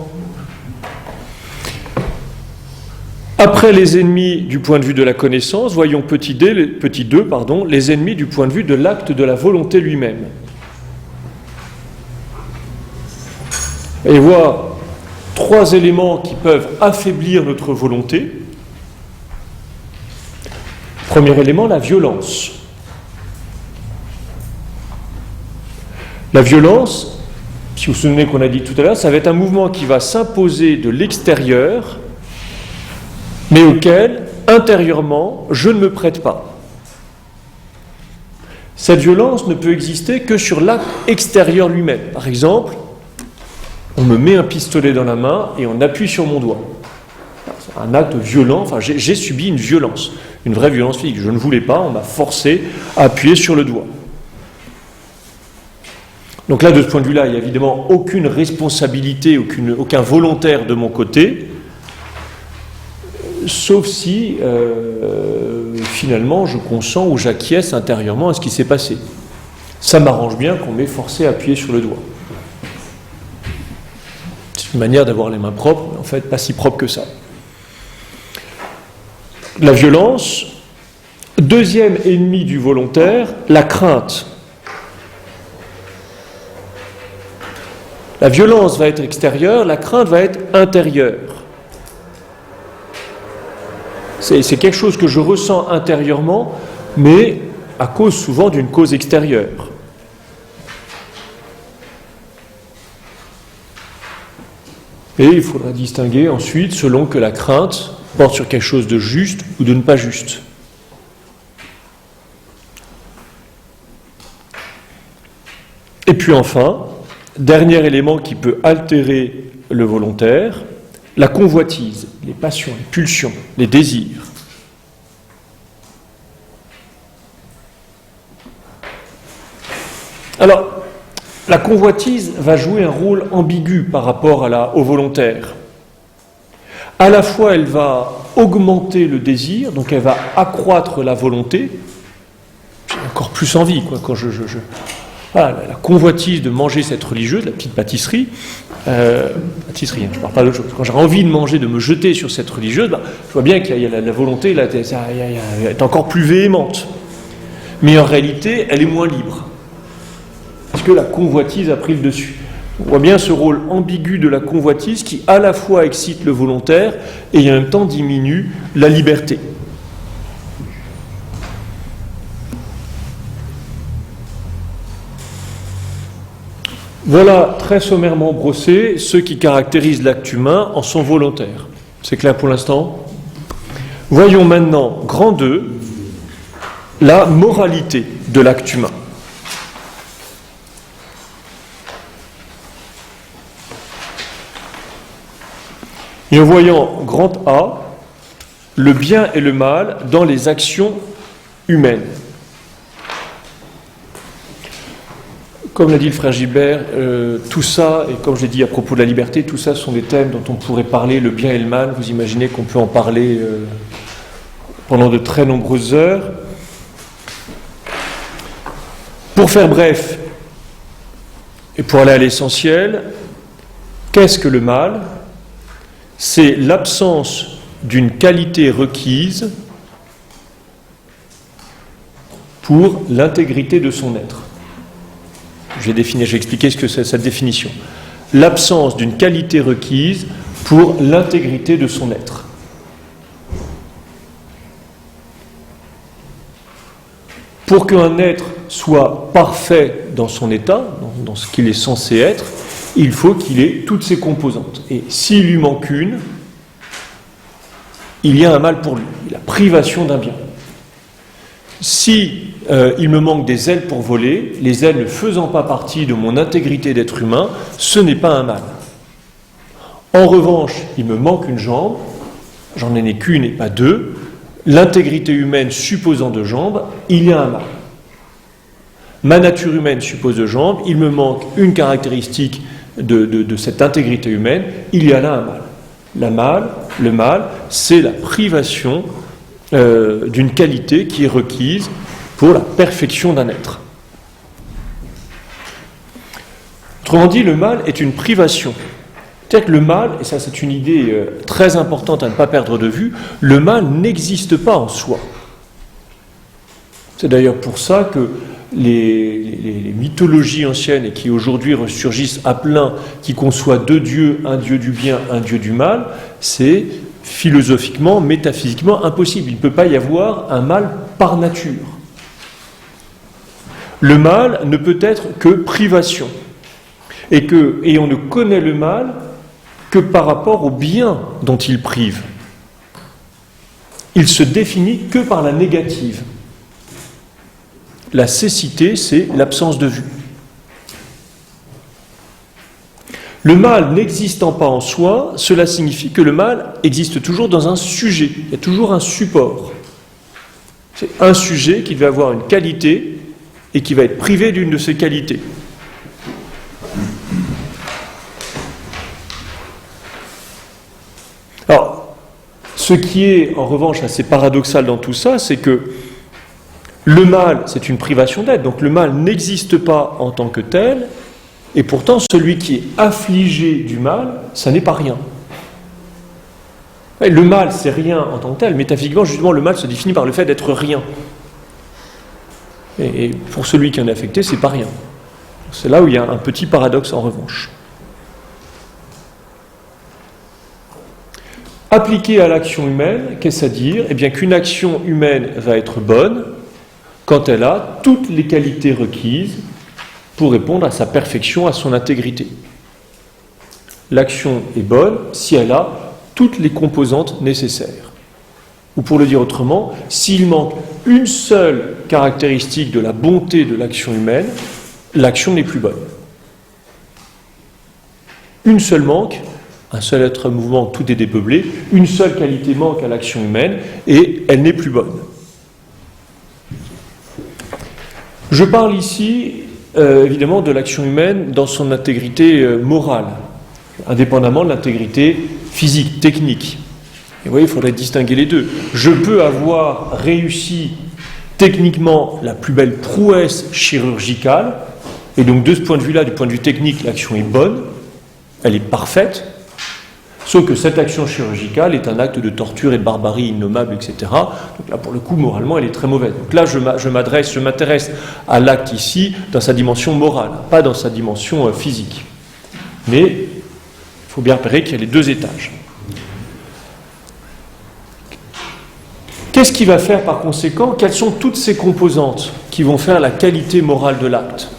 Après les ennemis du point de vue de la connaissance, voyons petit 2, les ennemis du point de vue de l'acte de la volonté lui-même. Et voir 3 éléments qui peuvent affaiblir notre volonté. Premier élément, la violence. La violence, si vous vous souvenez qu'on a dit tout à l'heure, ça va être un mouvement qui va s'imposer de l'extérieur, mais auquel, intérieurement, je ne me prête pas. Cette violence ne peut exister que sur l'acte extérieur lui-même. Par exemple, on me met un pistolet dans la main et on appuie sur mon doigt. C'est un acte violent, enfin j'ai subi une violence, une vraie violence physique. Je ne voulais pas, on m'a forcé à appuyer sur le doigt. Donc là, de ce point de vue-là, il n'y a évidemment aucune responsabilité, aucun volontaire de mon côté, sauf si finalement je consens ou j'acquiesce intérieurement à ce qui s'est passé. Ça m'arrange bien qu'on m'ait forcé à appuyer sur le doigt. C'est une manière d'avoir les mains propres, mais en fait pas si propre que ça. La violence. Deuxième ennemi du volontaire, la crainte. La violence va être extérieure, la crainte va être intérieure. C'est quelque chose que je ressens intérieurement, mais à cause souvent d'une cause extérieure. Et il faudra distinguer ensuite selon que la crainte porte sur quelque chose de juste ou de ne pas juste. Et puis enfin, dernier élément qui peut altérer le volontaire, la convoitise, les passions, les pulsions, les désirs. Alors, la convoitise va jouer un rôle ambigu par rapport au volontaire. À la fois, elle va augmenter le désir, donc elle va accroître la volonté. J'ai encore plus envie, quoi, quand Voilà, la convoitise de manger cette religieuse, la petite pâtisserie, pâtisserie, je ne parle pas d'autre chose. Quand j'ai envie de manger, de me jeter sur cette religieuse, je vois bien qu'il y a la volonté, là, elle est encore plus véhémente. Mais en réalité, elle est moins libre. Parce que la convoitise a pris le dessus. On voit bien ce rôle ambigu de la convoitise qui à la fois excite le volontaire et en même temps diminue la liberté. Voilà, très sommairement brossé, ce qui caractérise l'acte humain en son volontaire. C'est clair pour l'instant ? Voyons maintenant, grand 2, la moralité de l'acte humain. Et en voyant grand A, le bien et le mal dans les actions humaines. comme l'a dit le frère Gilbert, tout ça, et comme je l'ai dit à propos de la liberté, tout ça sont des thèmes dont on pourrait parler, le bien et le mal. Vous imaginez qu'on peut en parler pendant de très nombreuses heures. Pour faire bref, et pour aller à l'essentiel, qu'est-ce que le mal ? C'est l'absence d'une qualité requise pour l'intégrité de son être. J'ai expliqué ce que c'est cette définition. L'absence d'une qualité requise pour l'intégrité de son être. Pour qu'un être soit parfait dans son état, dans ce qu'il est censé être, il faut qu'il ait toutes ses composantes. Et s'il lui manque une, il y a un mal pour lui, la privation d'un bien. Si il me manque des ailes pour voler, les ailes ne faisant pas partie de mon intégrité d'être humain, ce n'est pas un mal. En revanche, il me manque une jambe, j'en ai qu'une et pas deux, l'intégrité humaine supposant deux jambes, il y a un mal. Ma nature humaine suppose deux jambes, il me manque une caractéristique de cette intégrité humaine, il y a là un mal. Le mal, c'est la privation d'une qualité qui est requise pour la perfection d'un être. Autrement dit, le mal est une privation. C'est-à-dire que le mal, et ça c'est une idée très importante à ne pas perdre de vue, le mal n'existe pas en soi. C'est d'ailleurs pour ça que les mythologies anciennes et qui aujourd'hui ressurgissent à plein, qui conçoit deux dieux, un dieu du bien, un dieu du mal, c'est philosophiquement, métaphysiquement impossible. Il ne peut pas y avoir un mal par nature. Le mal ne peut être que privation. Et on ne connaît le mal que par rapport au bien dont il prive. Il se définit que par la négative. La cécité, c'est l'absence de vue. Le mal n'existant pas en soi, cela signifie que le mal existe toujours dans un sujet. Il y a toujours un support. C'est un sujet qui va avoir une qualité et qui va être privé d'une de ses qualités. Alors, ce qui est en revanche assez paradoxal dans tout ça, c'est que le mal, c'est une privation d'être, donc le mal n'existe pas en tant que tel, et pourtant celui qui est affligé du mal, ça n'est pas rien. Le mal, c'est rien en tant que tel, métaphysiquement, justement, le mal se définit par le fait d'être rien. Et pour celui qui en est affecté, c'est pas rien. C'est là où il y a un petit paradoxe en revanche. Appliqué à l'action humaine, qu'est-ce à dire ? Eh bien qu'une action humaine va être bonne quand elle a toutes les qualités requises pour répondre à sa perfection, à son intégrité. L'action est bonne si elle a toutes les composantes nécessaires. Ou pour le dire autrement, s'il manque une seule caractéristique de la bonté de l'action humaine, l'action n'est plus bonne. Une seule manque, un seul être mouvement, tout est dépeuplé, une seule qualité manque à l'action humaine et elle n'est plus bonne. Je parle ici, évidemment, de l'action humaine dans son intégrité morale, indépendamment de l'intégrité physique, technique. Et vous voyez, il faudrait distinguer les deux. Je peux avoir réussi techniquement la plus belle prouesse chirurgicale, et donc de ce point de vue-là, du point de vue technique, l'action est bonne, elle est parfaite, sauf que cette action chirurgicale est un acte de torture et de barbarie innommable, etc. Donc là, pour le coup, moralement, elle est très mauvaise. Donc là, je m'intéresse à l'acte ici dans sa dimension morale, pas dans sa dimension physique. Mais il faut bien repérer qu'il y a les deux étages. Qu'est-ce qui va faire par conséquent ? Quelles sont toutes ces composantes qui vont faire la qualité morale de l'acte ?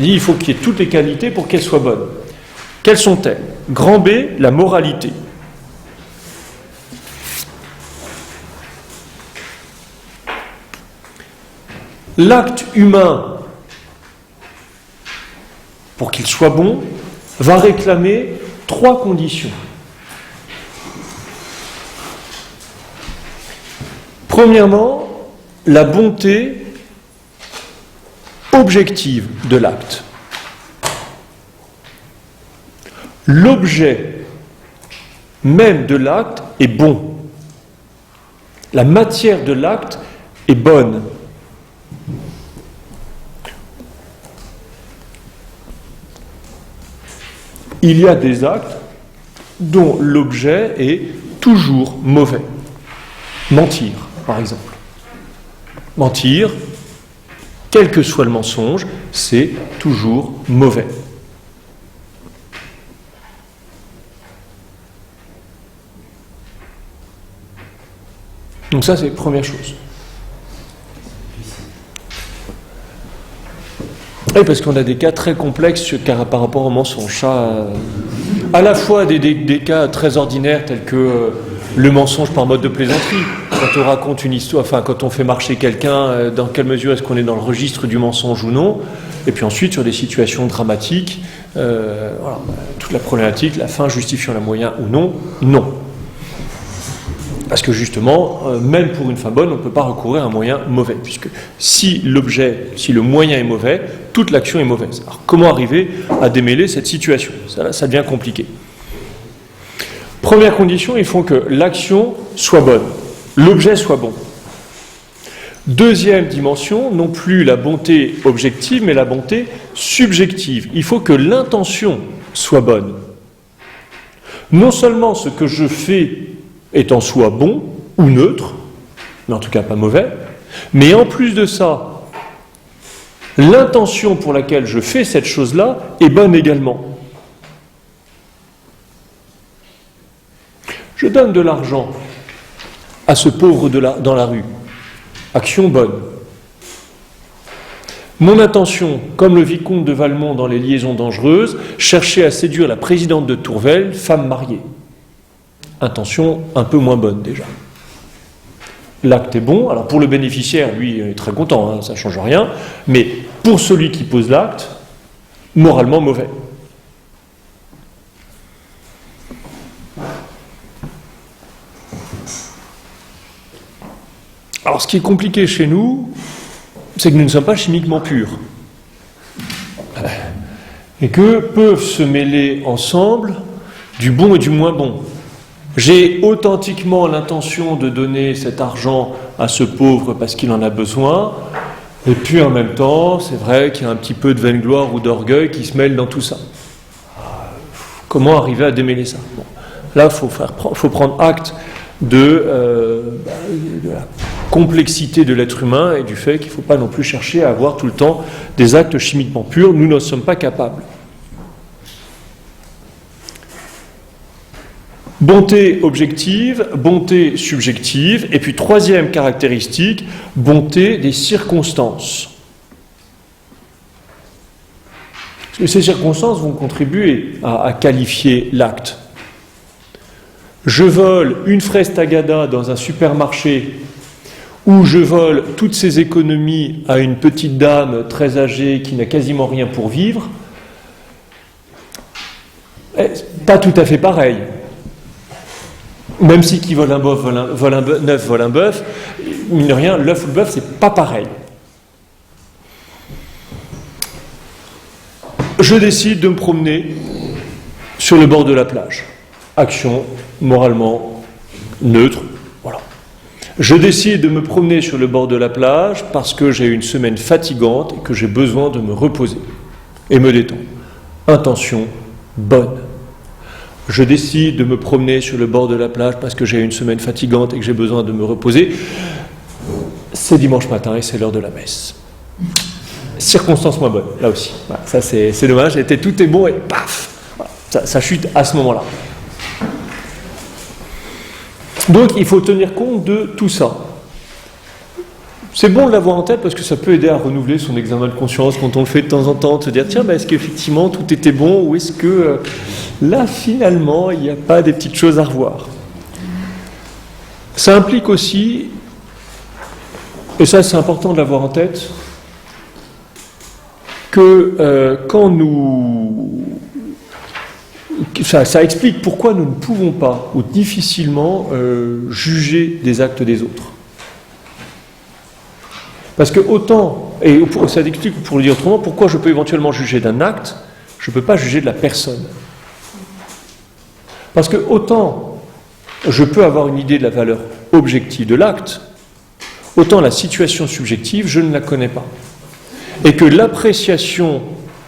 Il faut qu'il y ait toutes les qualités pour qu'elles soient bonnes. Quelles sont-elles ? Grand B, la moralité. L'acte humain, pour qu'il soit bon, va réclamer 3 conditions. Premièrement, la bonté objective de l'acte. L'objet même de l'acte est bon. La matière de l'acte est bonne. Il y a des actes dont l'objet est toujours mauvais. Mentir, par exemple. Mentir, quel que soit le mensonge, c'est toujours mauvais. Donc ça, c'est la première chose. Oui, parce qu'on a des cas très complexes par rapport au mensonge. Ça, à la fois des cas très ordinaires tels que le mensonge par mode de plaisanterie. Quand on raconte une histoire, enfin quand on fait marcher quelqu'un, dans quelle mesure est-ce qu'on est dans le registre du mensonge ou non. Et puis ensuite sur des situations dramatiques, voilà, toute la problématique, la fin justifiant la moyen ou non, non. Parce que justement, même pour une fin bonne, on ne peut pas recourir à un moyen mauvais, puisque si le moyen est mauvais, toute l'action est mauvaise. Alors comment arriver à démêler cette situation ? Ça devient compliqué. Première condition, il faut que l'action soit bonne, l'objet soit bon. Deuxième dimension, non plus la bonté objective, mais la bonté subjective. Il faut que l'intention soit bonne. Non seulement ce que je fais est en soi bon ou neutre, mais en tout cas pas mauvais, mais en plus de ça, l'intention pour laquelle je fais cette chose-là est bonne également. Je donne de l'argent à ce pauvre dans la rue. Action bonne. Mon intention, comme le vicomte de Valmont dans Les Liaisons dangereuses, chercher à séduire la présidente de Tourvel, femme mariée. Intention un peu moins bonne déjà. L'acte est bon, alors pour le bénéficiaire, lui, il est très content, hein, ça ne change rien, mais pour celui qui pose l'acte, moralement mauvais. Alors ce qui est compliqué chez nous, c'est que nous ne sommes pas chimiquement purs. Et que peuvent se mêler ensemble du bon et du moins bon. J'ai authentiquement l'intention de donner cet argent à ce pauvre parce qu'il en a besoin, et puis en même temps, c'est vrai qu'il y a un petit peu de vaingloire ou d'orgueil qui se mêle dans tout ça. Comment arriver à démêler ça ? Bon. Là, il faut prendre acte de la complexité de l'être humain et du fait qu'il ne faut pas non plus chercher à avoir tout le temps des actes chimiquement purs. Nous n'en sommes pas capables. Bonté objective, bonté subjective, et puis troisième caractéristique, bonté des circonstances. Parce que ces circonstances vont contribuer à qualifier l'acte. Je vole une fraise tagada dans un supermarché, ou je vole toutes ces économies à une petite dame très âgée qui n'a quasiment rien pour vivre, pas tout à fait pareil. Même si qui vole un bœuf, vole un bœuf, vole un bœuf, mine de rien, l'œuf ou le bœuf, c'est pas pareil. Je décide de me promener sur le bord de la plage. Action moralement neutre, voilà. Je décide de me promener sur le bord de la plage parce que j'ai une semaine fatigante et que j'ai besoin de me reposer et me détendre. Intention bonne. Je décide de me promener sur le bord de la plage parce que j'ai une semaine fatigante et que j'ai besoin de me reposer. C'est dimanche matin et c'est l'heure de la messe. Circonstance moins bonne, là aussi. Voilà, ça c'est dommage, tout est bon et paf, voilà, ça chute à ce moment-là. Donc il faut tenir compte de tout ça. C'est bon de l'avoir en tête parce que ça peut aider à renouveler son examen de conscience quand on le fait de temps en temps, de se dire tiens, est-ce qu'effectivement tout était bon ou est-ce que là finalement il n'y a pas des petites choses à revoir. Ça implique aussi, et ça c'est important de l'avoir en tête, que quand nous... Ça explique pourquoi nous ne pouvons pas ou difficilement juger des actes des autres. Parce que autant, et ça explique, pour le dire autrement, pourquoi je peux éventuellement juger d'un acte, je ne peux pas juger de la personne. Parce que autant je peux avoir une idée de la valeur objective de l'acte, autant la situation subjective, je ne la connais pas. Et que l'appréciation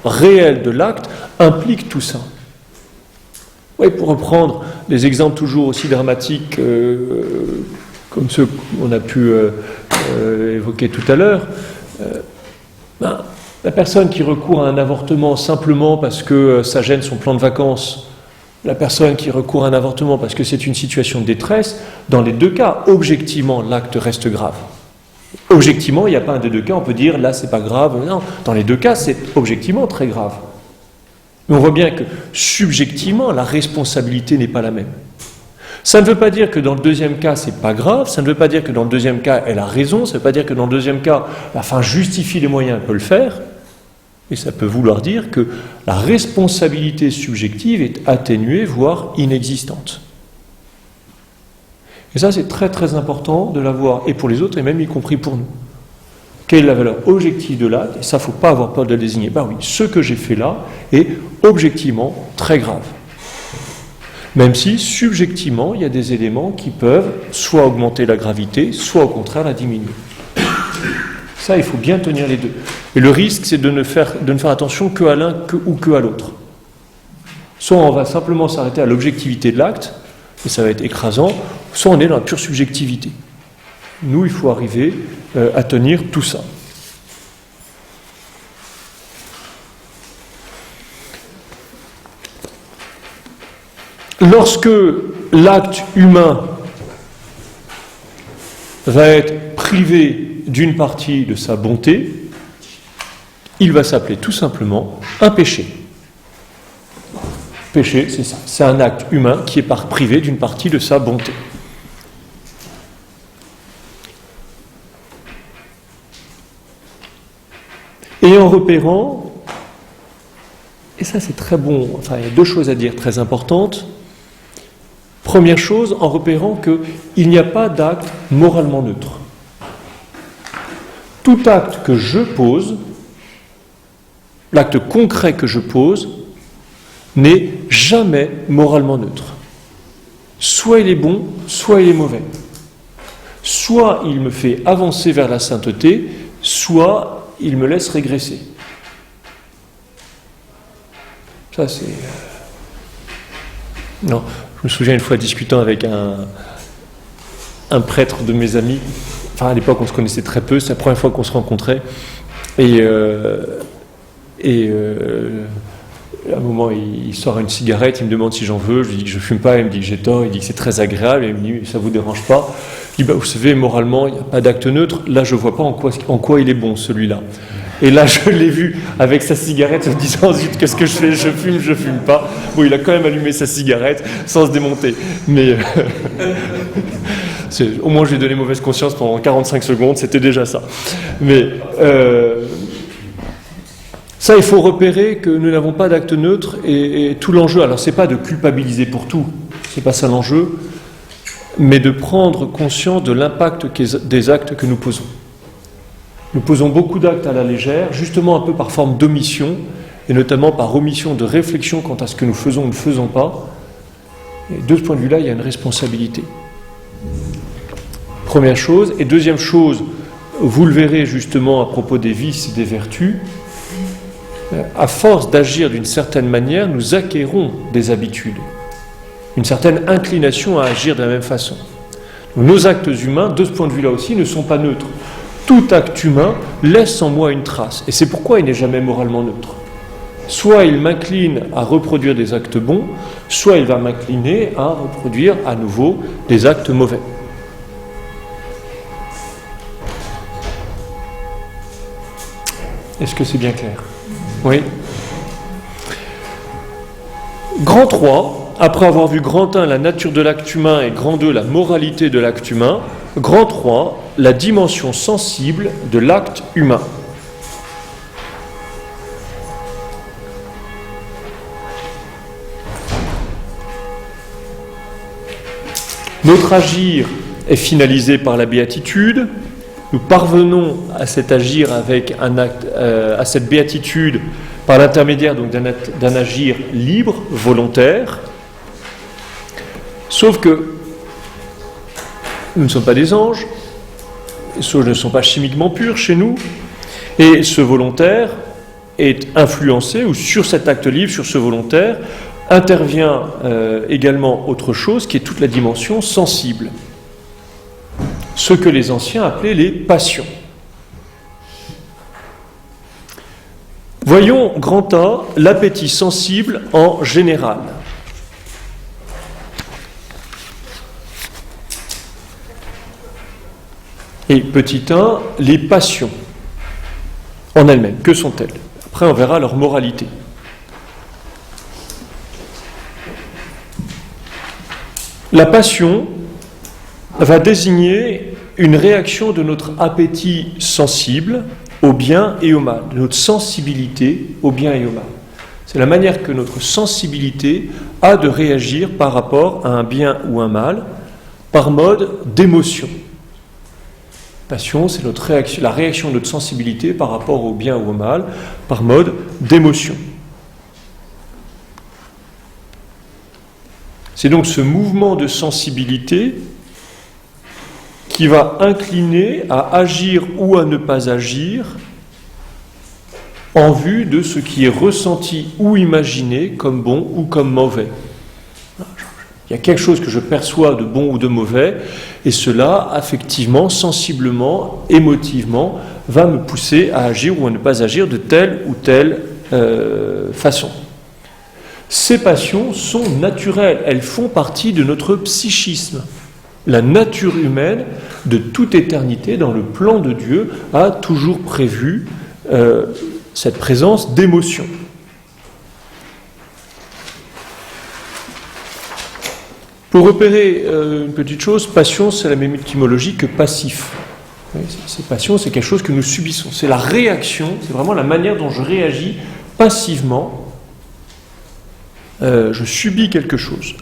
réelle de l'acte implique tout ça. Oui, pour reprendre des exemples toujours aussi dramatiques comme ceux qu'on a pu évoquer tout à l'heure, la personne qui recourt à un avortement simplement parce que ça gêne son plan de vacances, la personne qui recourt à un avortement parce que c'est une situation de détresse, dans les deux cas, objectivement, l'acte reste grave. Objectivement, il n'y a pas un des deux cas, on peut dire là c'est pas grave. Non, dans les deux cas, c'est objectivement très grave. Mais on voit bien que subjectivement, la responsabilité n'est pas la même. Ça ne veut pas dire que dans le deuxième cas, c'est pas grave, ça ne veut pas dire que dans le deuxième cas, elle a raison, ça ne veut pas dire que dans le deuxième cas, la fin justifie les moyens, elle peut le faire, et ça peut vouloir dire que la responsabilité subjective est atténuée, voire inexistante. Et ça, c'est très très important de l'avoir, et pour les autres, et même y compris pour nous. Quelle est la valeur objective de l'acte? Et ça, il ne faut pas avoir peur de le désigner. Ben oui, ce que j'ai fait là est objectivement très grave. Même si, subjectivement, il y a des éléments qui peuvent soit augmenter la gravité, soit au contraire la diminuer. Ça, il faut bien tenir les deux. Et le risque, c'est de ne faire attention qu'à l'un ou qu'à l'autre. Soit on va simplement s'arrêter à l'objectivité de l'acte, et ça va être écrasant, soit on est dans la pure subjectivité. Nous, il faut arriver à tenir tout ça. Lorsque l'acte humain va être privé d'une partie de sa bonté, il va s'appeler tout simplement un péché. Péché, c'est ça. C'est un acte humain qui est privé d'une partie de sa bonté. Et en repérant, et ça c'est très bon, enfin il y a deux choses à dire très importantes. Première chose, en repérant qu'il n'y a pas d'acte moralement neutre. Tout acte que je pose, l'acte concret que je pose, n'est jamais moralement neutre. Soit il est bon, soit il est mauvais. Soit il me fait avancer vers la sainteté, soit il me laisse régresser. Ça c'est... Non, je me souviens une fois discutant avec un prêtre de mes amis, enfin à l'époque on se connaissait très peu, c'est la première fois qu'on se rencontrait, et à un moment il sort une cigarette, il me demande si j'en veux, je lui dis que je fume pas, il me dit que j'ai tort, il dit que c'est très agréable, et il me dit ça vous dérange pas? Je dis vous savez, moralement il n'y a pas d'acte neutre, là je vois pas en quoi il est bon celui-là. Et là, je l'ai vu avec sa cigarette en disant zut, qu'est-ce que je fais? Je fume pas. Bon, il a quand même allumé sa cigarette sans se démonter. Mais au moins, je lui ai donné mauvaise conscience pendant 45 secondes, c'était déjà ça. Mais ça, il faut repérer que nous n'avons pas d'acte neutre et tout l'enjeu. Alors, c'est pas de culpabiliser pour tout, c'est pas ça l'enjeu, mais de prendre conscience de l'impact des actes que nous posons. Nous posons beaucoup d'actes à la légère, justement un peu par forme d'omission, et notamment par omission de réflexion quant à ce que nous faisons ou ne faisons pas. Et de ce point de vue-là, il y a une responsabilité. Première chose. Et deuxième chose, vous le verrez justement à propos des vices et des vertus, à force d'agir d'une certaine manière, nous acquérons des habitudes, une certaine inclination à agir de la même façon. Donc, nos actes humains, de ce point de vue-là aussi, ne sont pas neutres. Tout acte humain laisse en moi une trace. Et c'est pourquoi il n'est jamais moralement neutre. Soit il m'incline à reproduire des actes bons, soit il va m'incliner à reproduire à nouveau des actes mauvais. Est-ce que c'est bien clair? Oui. Grand 3, après avoir vu grand 1, la nature de l'acte humain, et grand 2, la moralité de l'acte humain, grand 3, la dimension sensible de l'acte humain. Notre agir est finalisé par la béatitude, nous parvenons à cet agir avec un acte, à cette béatitude par l'intermédiaire donc d'un agir libre, volontaire. Sauf que nous ne sommes pas des anges, les choses ne sont pas chimiquement pures chez nous, et ce volontaire est influencé, ou sur cet acte libre, sur ce volontaire, intervient également autre chose qui est toute la dimension sensible. Ce que les anciens appelaient les passions. Voyons, grand A, l'appétit sensible en général. Et petit 1, les passions en elles-mêmes. Que sont-elles? Après, on verra leur moralité. La passion va désigner une réaction de notre appétit sensible au bien et au mal, de notre sensibilité au bien et au mal. C'est la manière que notre sensibilité a de réagir par rapport à un bien ou un mal, par mode d'émotion. Passion, c'est la réaction de notre sensibilité par rapport au bien ou au mal, par mode d'émotion. C'est donc ce mouvement de sensibilité qui va incliner à agir ou à ne pas agir en vue de ce qui est ressenti ou imaginé comme bon ou comme mauvais. Il y a quelque chose que je perçois de bon ou de mauvais, et cela, affectivement, sensiblement, émotivement, va me pousser à agir ou à ne pas agir de telle ou telle façon. Ces passions sont naturelles, elles font partie de notre psychisme. La nature humaine, de toute éternité, dans le plan de Dieu, a toujours prévu cette présence d'émotions. Pour repérer une petite chose, passion, c'est la même étymologie que passif. C'est passion, c'est quelque chose que nous subissons. C'est la réaction, c'est vraiment la manière dont je réagis passivement. Je subis quelque chose.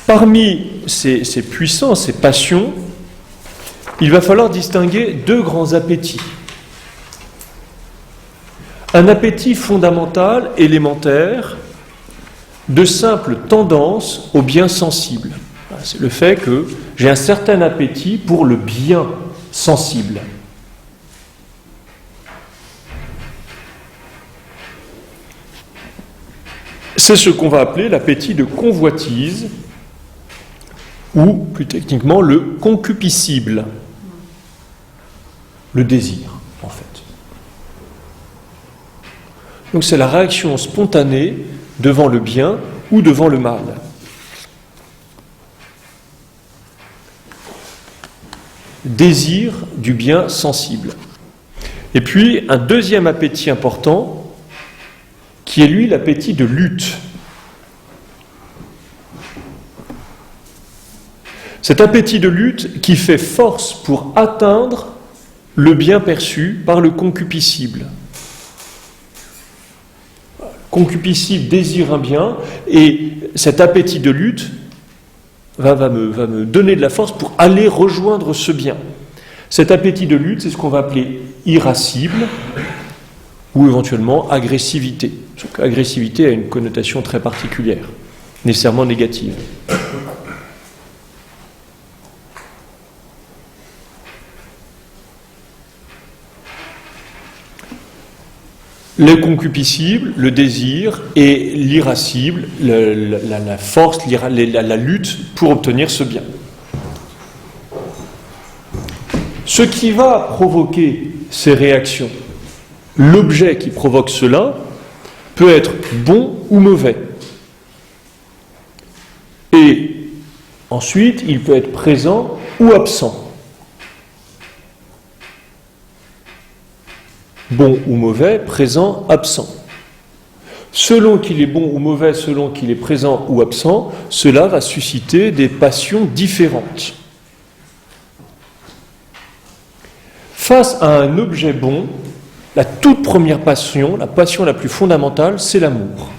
Parmi ces puissants, ces passions, il va falloir distinguer deux grands appétits. Un appétit fondamental, élémentaire, de simple tendance au bien sensible. C'est le fait que j'ai un certain appétit pour le bien sensible. C'est ce qu'on va appeler l'appétit de convoitise, ou plus techniquement le concupiscible, le désir en fait. Donc c'est la réaction spontanée devant le bien ou devant le mal. Désir du bien sensible. Et puis un deuxième appétit important qui est lui l'appétit de lutte. Cet appétit de lutte qui fait force pour atteindre le bien perçu par le concupiscible. Concupiscible désire un bien, et cet appétit de lutte va me donner de la force pour aller rejoindre ce bien. Cet appétit de lutte, c'est ce qu'on va appeler irascible, ou éventuellement agressivité. Sauf qu'agressivité a une connotation très particulière, nécessairement négative. Le concupiscible, le désir, et l'irascible, la force, la lutte pour obtenir ce bien. Ce qui va provoquer ces réactions, l'objet qui provoque cela, peut être bon ou mauvais. Et ensuite, il peut être présent ou absent. Bon ou mauvais, présent, absent. Selon qu'il est bon ou mauvais, selon qu'il est présent ou absent, cela va susciter des passions différentes. Face à un objet bon, la toute première passion, la passion la plus fondamentale, c'est l'amour.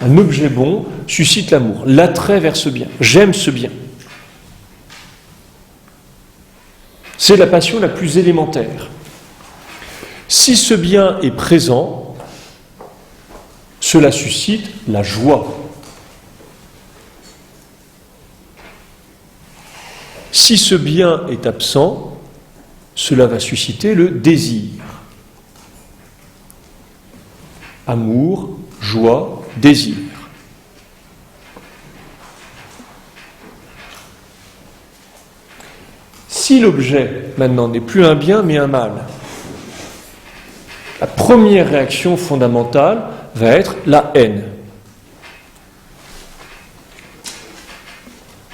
Un objet bon suscite l'amour, l'attrait vers ce bien. J'aime ce bien. C'est la passion la plus élémentaire. Si ce bien est présent, cela suscite la joie. Si ce bien est absent, cela va susciter le désir. Amour, joie, désir. Si l'objet, maintenant, n'est plus un bien, mais un mal, la première réaction fondamentale va être la haine.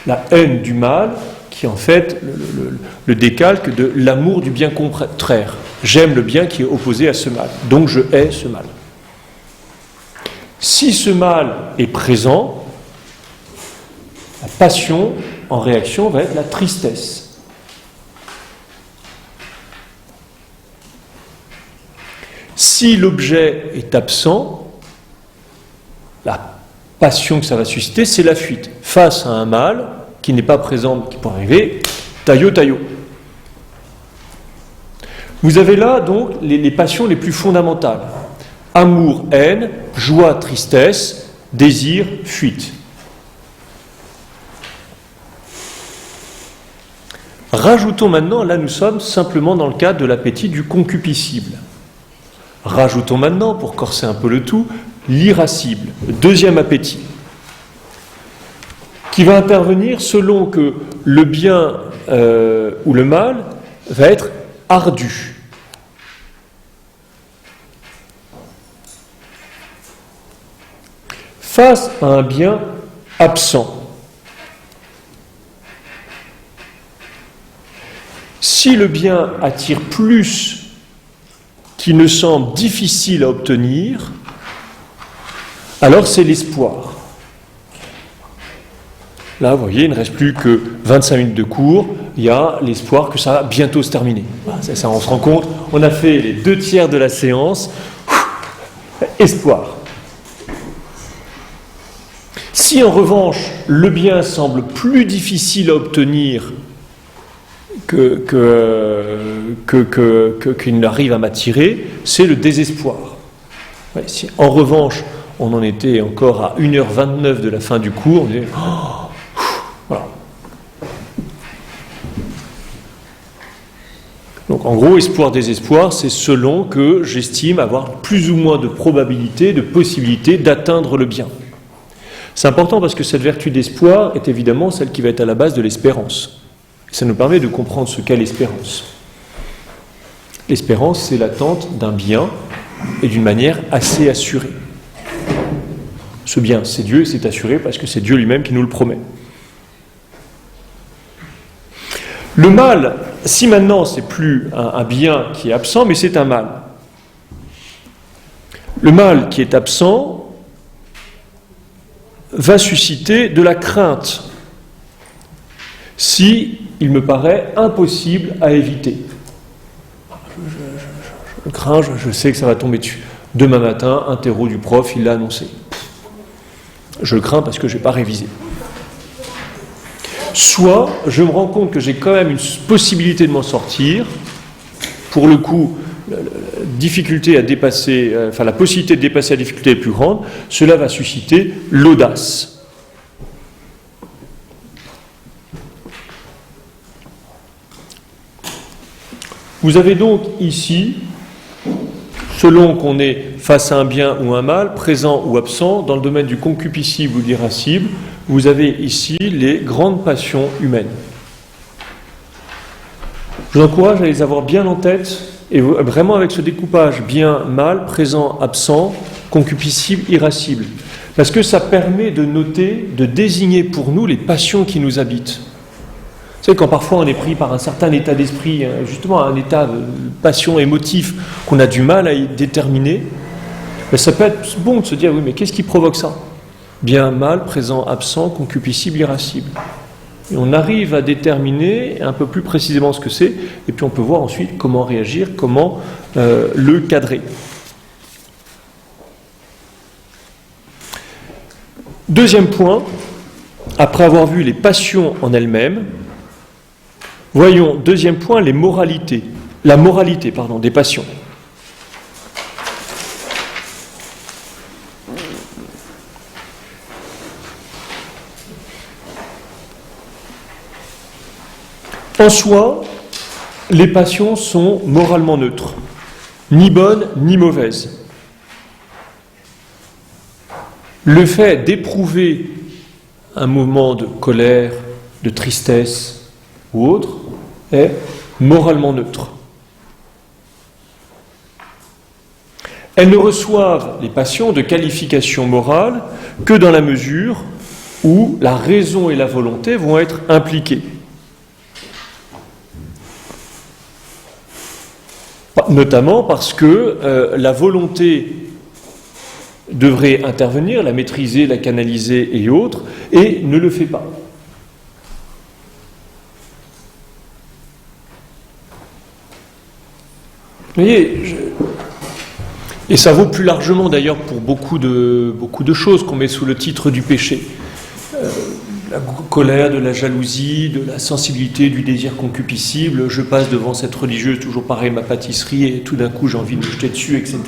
La haine du mal, qui est en fait le décalque de l'amour du bien contraire. J'aime le bien qui est opposé à ce mal, donc je hais ce mal. Si ce mal est présent, la passion en réaction va être la tristesse. Si l'objet est absent, la passion que ça va susciter, c'est la fuite. Face à un mal qui n'est pas présent, qui peut arriver, taillot, taillot. Vous avez là donc les passions les plus fondamentales. Amour, haine, joie, tristesse, désir, fuite. Rajoutons maintenant, là nous sommes simplement dans le cadre de l'appétit du concupiscible. Rajoutons maintenant, pour corser un peu le tout, l'irascible, le deuxième appétit, qui va intervenir selon que le bien ou le mal va être ardu. Face à un bien absent, si le bien attire plus qu'il ne semble difficile à obtenir, alors c'est l'espoir. Là, vous voyez, il ne reste plus que 25 minutes de cours, il y a l'espoir que ça va bientôt se terminer. Ça, on se rend compte, on a fait les 2/3 de la séance, espoir. Si en revanche, le bien semble plus difficile à obtenir qu'il n'arrive à m'attirer, c'est le désespoir. Ouais, si en revanche, on en était encore à 1h29 de la fin du cours, on disait voilà. Donc en gros, espoir, désespoir, c'est selon que j'estime avoir plus ou moins de probabilité, de possibilité d'atteindre le bien. C'est important parce que cette vertu d'espoir est évidemment celle qui va être à la base de l'espérance. Ça nous permet de comprendre ce qu'est l'espérance. L'espérance, c'est l'attente d'un bien et d'une manière assez assurée. Ce bien, c'est Dieu, c'est assuré parce que c'est Dieu lui-même qui nous le promet. Le mal, si maintenant c'est plus un bien qui est absent, mais c'est un mal. Le mal qui est absent va susciter de la crainte si il me paraît impossible à éviter. Je crains, je sais que ça va tomber dessus. Demain matin, interro du prof, il l'a annoncé. Je le crains parce que je n'ai pas révisé. Soit je me rends compte que j'ai quand même une possibilité de m'en sortir. Pour le coup, la difficulté à dépasser, la possibilité de dépasser la difficulté est plus grande. Cela va susciter l'audace. Vous avez donc ici, selon qu'on est face à un bien ou un mal, présent ou absent, dans le domaine du concupiscible ou de l'irascible, vous avez ici les grandes passions humaines. Je vous encourage à les avoir bien en tête, et vraiment avec ce découpage bien, mal, présent, absent, concupiscible, irascible. Parce que ça permet de noter, de désigner pour nous les passions qui nous habitent. Vous savez, quand parfois on est pris par un certain état d'esprit, justement un état de passion émotif qu'on a du mal à y déterminer, ça peut être bon de se dire, oui, mais qu'est-ce qui provoque ça ? Bien, mal, présent, absent, concupiscible, irascible. Et on arrive à déterminer un peu plus précisément ce que c'est, et puis on peut voir ensuite comment réagir, comment le cadrer. Deuxième point, après avoir vu les passions en elles-mêmes, Voyons, deuxième point, la moralité, des passions. En soi, les passions sont moralement neutres, ni bonnes ni mauvaises. Le fait d'éprouver un mouvement de colère, de tristesse ou autre est moralement neutre. Elles ne reçoivent, les passions, de qualification morale que dans la mesure où la raison et la volonté vont être impliquées. Notamment parce que la volonté devrait intervenir, la maîtriser, la canaliser et autres, et ne le fait pas. Vous voyez, et ça vaut plus largement d'ailleurs pour beaucoup de choses qu'on met sous le titre du péché. La colère, de la jalousie, de la sensibilité, du désir concupiscible, je passe devant cette religieuse, toujours pareil, ma pâtisserie, et tout d'un coup j'ai envie de me jeter dessus, etc.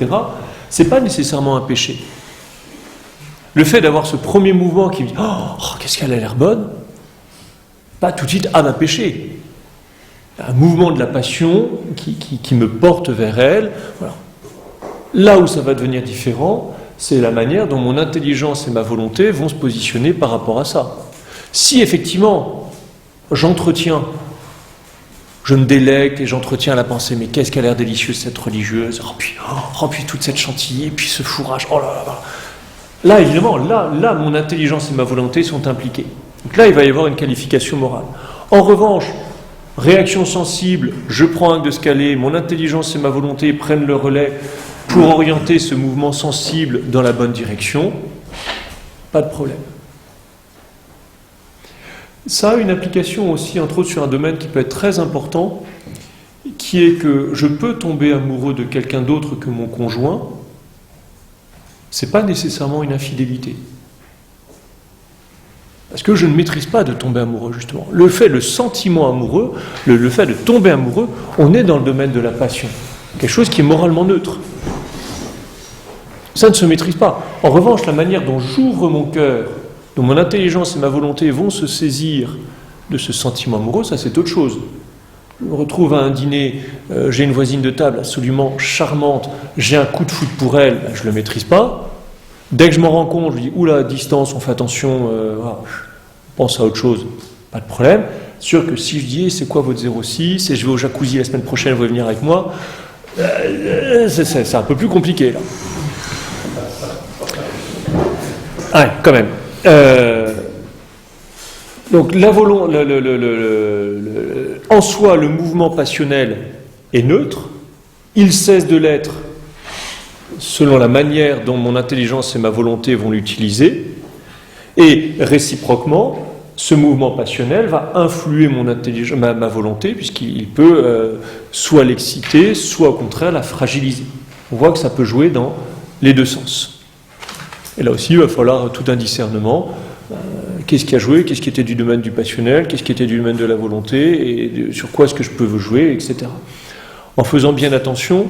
C'est pas nécessairement un péché. Le fait d'avoir ce premier mouvement qui me dit « Oh, qu'est-ce qu'elle a l'air bonne ?» pas tout de suite « Ah, un péché !» Un mouvement de la passion qui me porte vers elle. Voilà. Là où ça va devenir différent, c'est la manière dont mon intelligence et ma volonté vont se positionner par rapport à ça. Si effectivement, j'entretiens, je me délecte et j'entretiens la pensée, mais qu'est-ce qu'elle a l'air délicieuse cette religieuse, puis toute cette chantilly, et puis ce fourrage, oh là là là. Là, évidemment, là, mon intelligence et ma volonté sont impliquées. Donc là, il va y avoir une qualification morale. En revanche, réaction sensible, je prends acte de ce qu'elle est, mon intelligence et ma volonté prennent le relais pour orienter ce mouvement sensible dans la bonne direction, pas de problème. Ça a une application aussi, entre autres, sur un domaine qui peut être très important, qui est que je peux tomber amoureux de quelqu'un d'autre que mon conjoint, c'est pas nécessairement une infidélité. Parce que je ne maîtrise pas de tomber amoureux, justement. Le sentiment amoureux, le fait de tomber amoureux, on est dans le domaine de la passion. Quelque chose qui est moralement neutre. Ça ne se maîtrise pas. En revanche, la manière dont j'ouvre mon cœur, dont mon intelligence et ma volonté vont se saisir de ce sentiment amoureux, ça c'est autre chose. Je me retrouve à un dîner, j'ai une voisine de table absolument charmante, j'ai un coup de foudre pour elle, je ne le maîtrise pas. Dès que je m'en rends compte, je dis « Oula, distance, on fait attention, on pense à autre chose, pas de problème ». Sûr que si je dis « C'est quoi votre 06 ?» et je vais au jacuzzi la semaine prochaine, vous allez venir avec moi, c'est un peu plus compliqué là. Ouais, quand même. Donc, en soi, le mouvement passionnel est neutre, il cesse de l'être selon la manière dont mon intelligence et ma volonté vont l'utiliser, et réciproquement, ce mouvement passionnel va influer ma volonté, puisqu'il peut soit l'exciter, soit au contraire la fragiliser. On voit que ça peut jouer dans les deux sens. Et là aussi, il va falloir tout un discernement. Qu'est-ce qui a joué, qu'est-ce qui était du domaine du passionnel, qu'est-ce qui était du domaine de la volonté, et sur quoi est-ce que je peux jouer, etc. En faisant bien attention,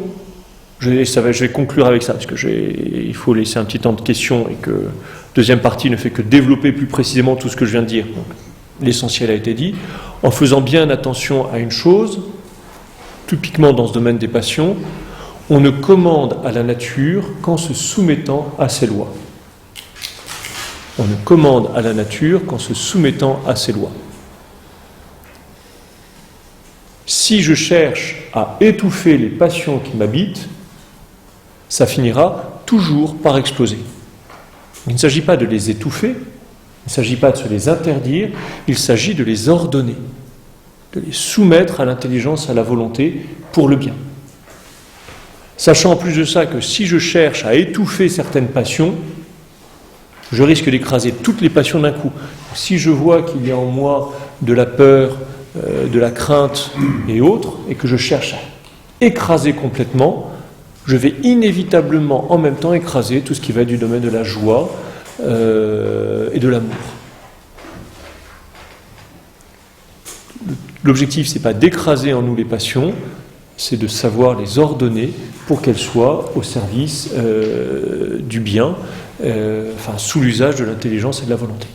je vais conclure avec ça, parce que il faut laisser un petit temps de questions, et que la deuxième partie ne fait que développer plus précisément tout ce que je viens de dire. Donc, l'essentiel a été dit. En faisant bien attention à une chose, typiquement dans ce domaine des passions, on ne commande à la nature qu'en se soumettant à ses lois. On ne commande à la nature qu'en se soumettant à ses lois. Si je cherche à étouffer les passions qui m'habitent, ça finira toujours par exploser. Il ne s'agit pas de les étouffer, il ne s'agit pas de se les interdire, il s'agit de les ordonner, de les soumettre à l'intelligence, à la volonté, pour le bien. Sachant en plus de ça que si je cherche à étouffer certaines passions, je risque d'écraser toutes les passions d'un coup. Si je vois qu'il y a en moi de la peur, de la crainte et autres, et que je cherche à écraser complètement, je vais inévitablement en même temps écraser tout ce qui va être du domaine de la joie et de l'amour. L'objectif, c'est pas d'écraser en nous les passions, c'est de savoir les ordonner pour qu'elles soient au service du bien, sous l'usage de l'intelligence et de la volonté.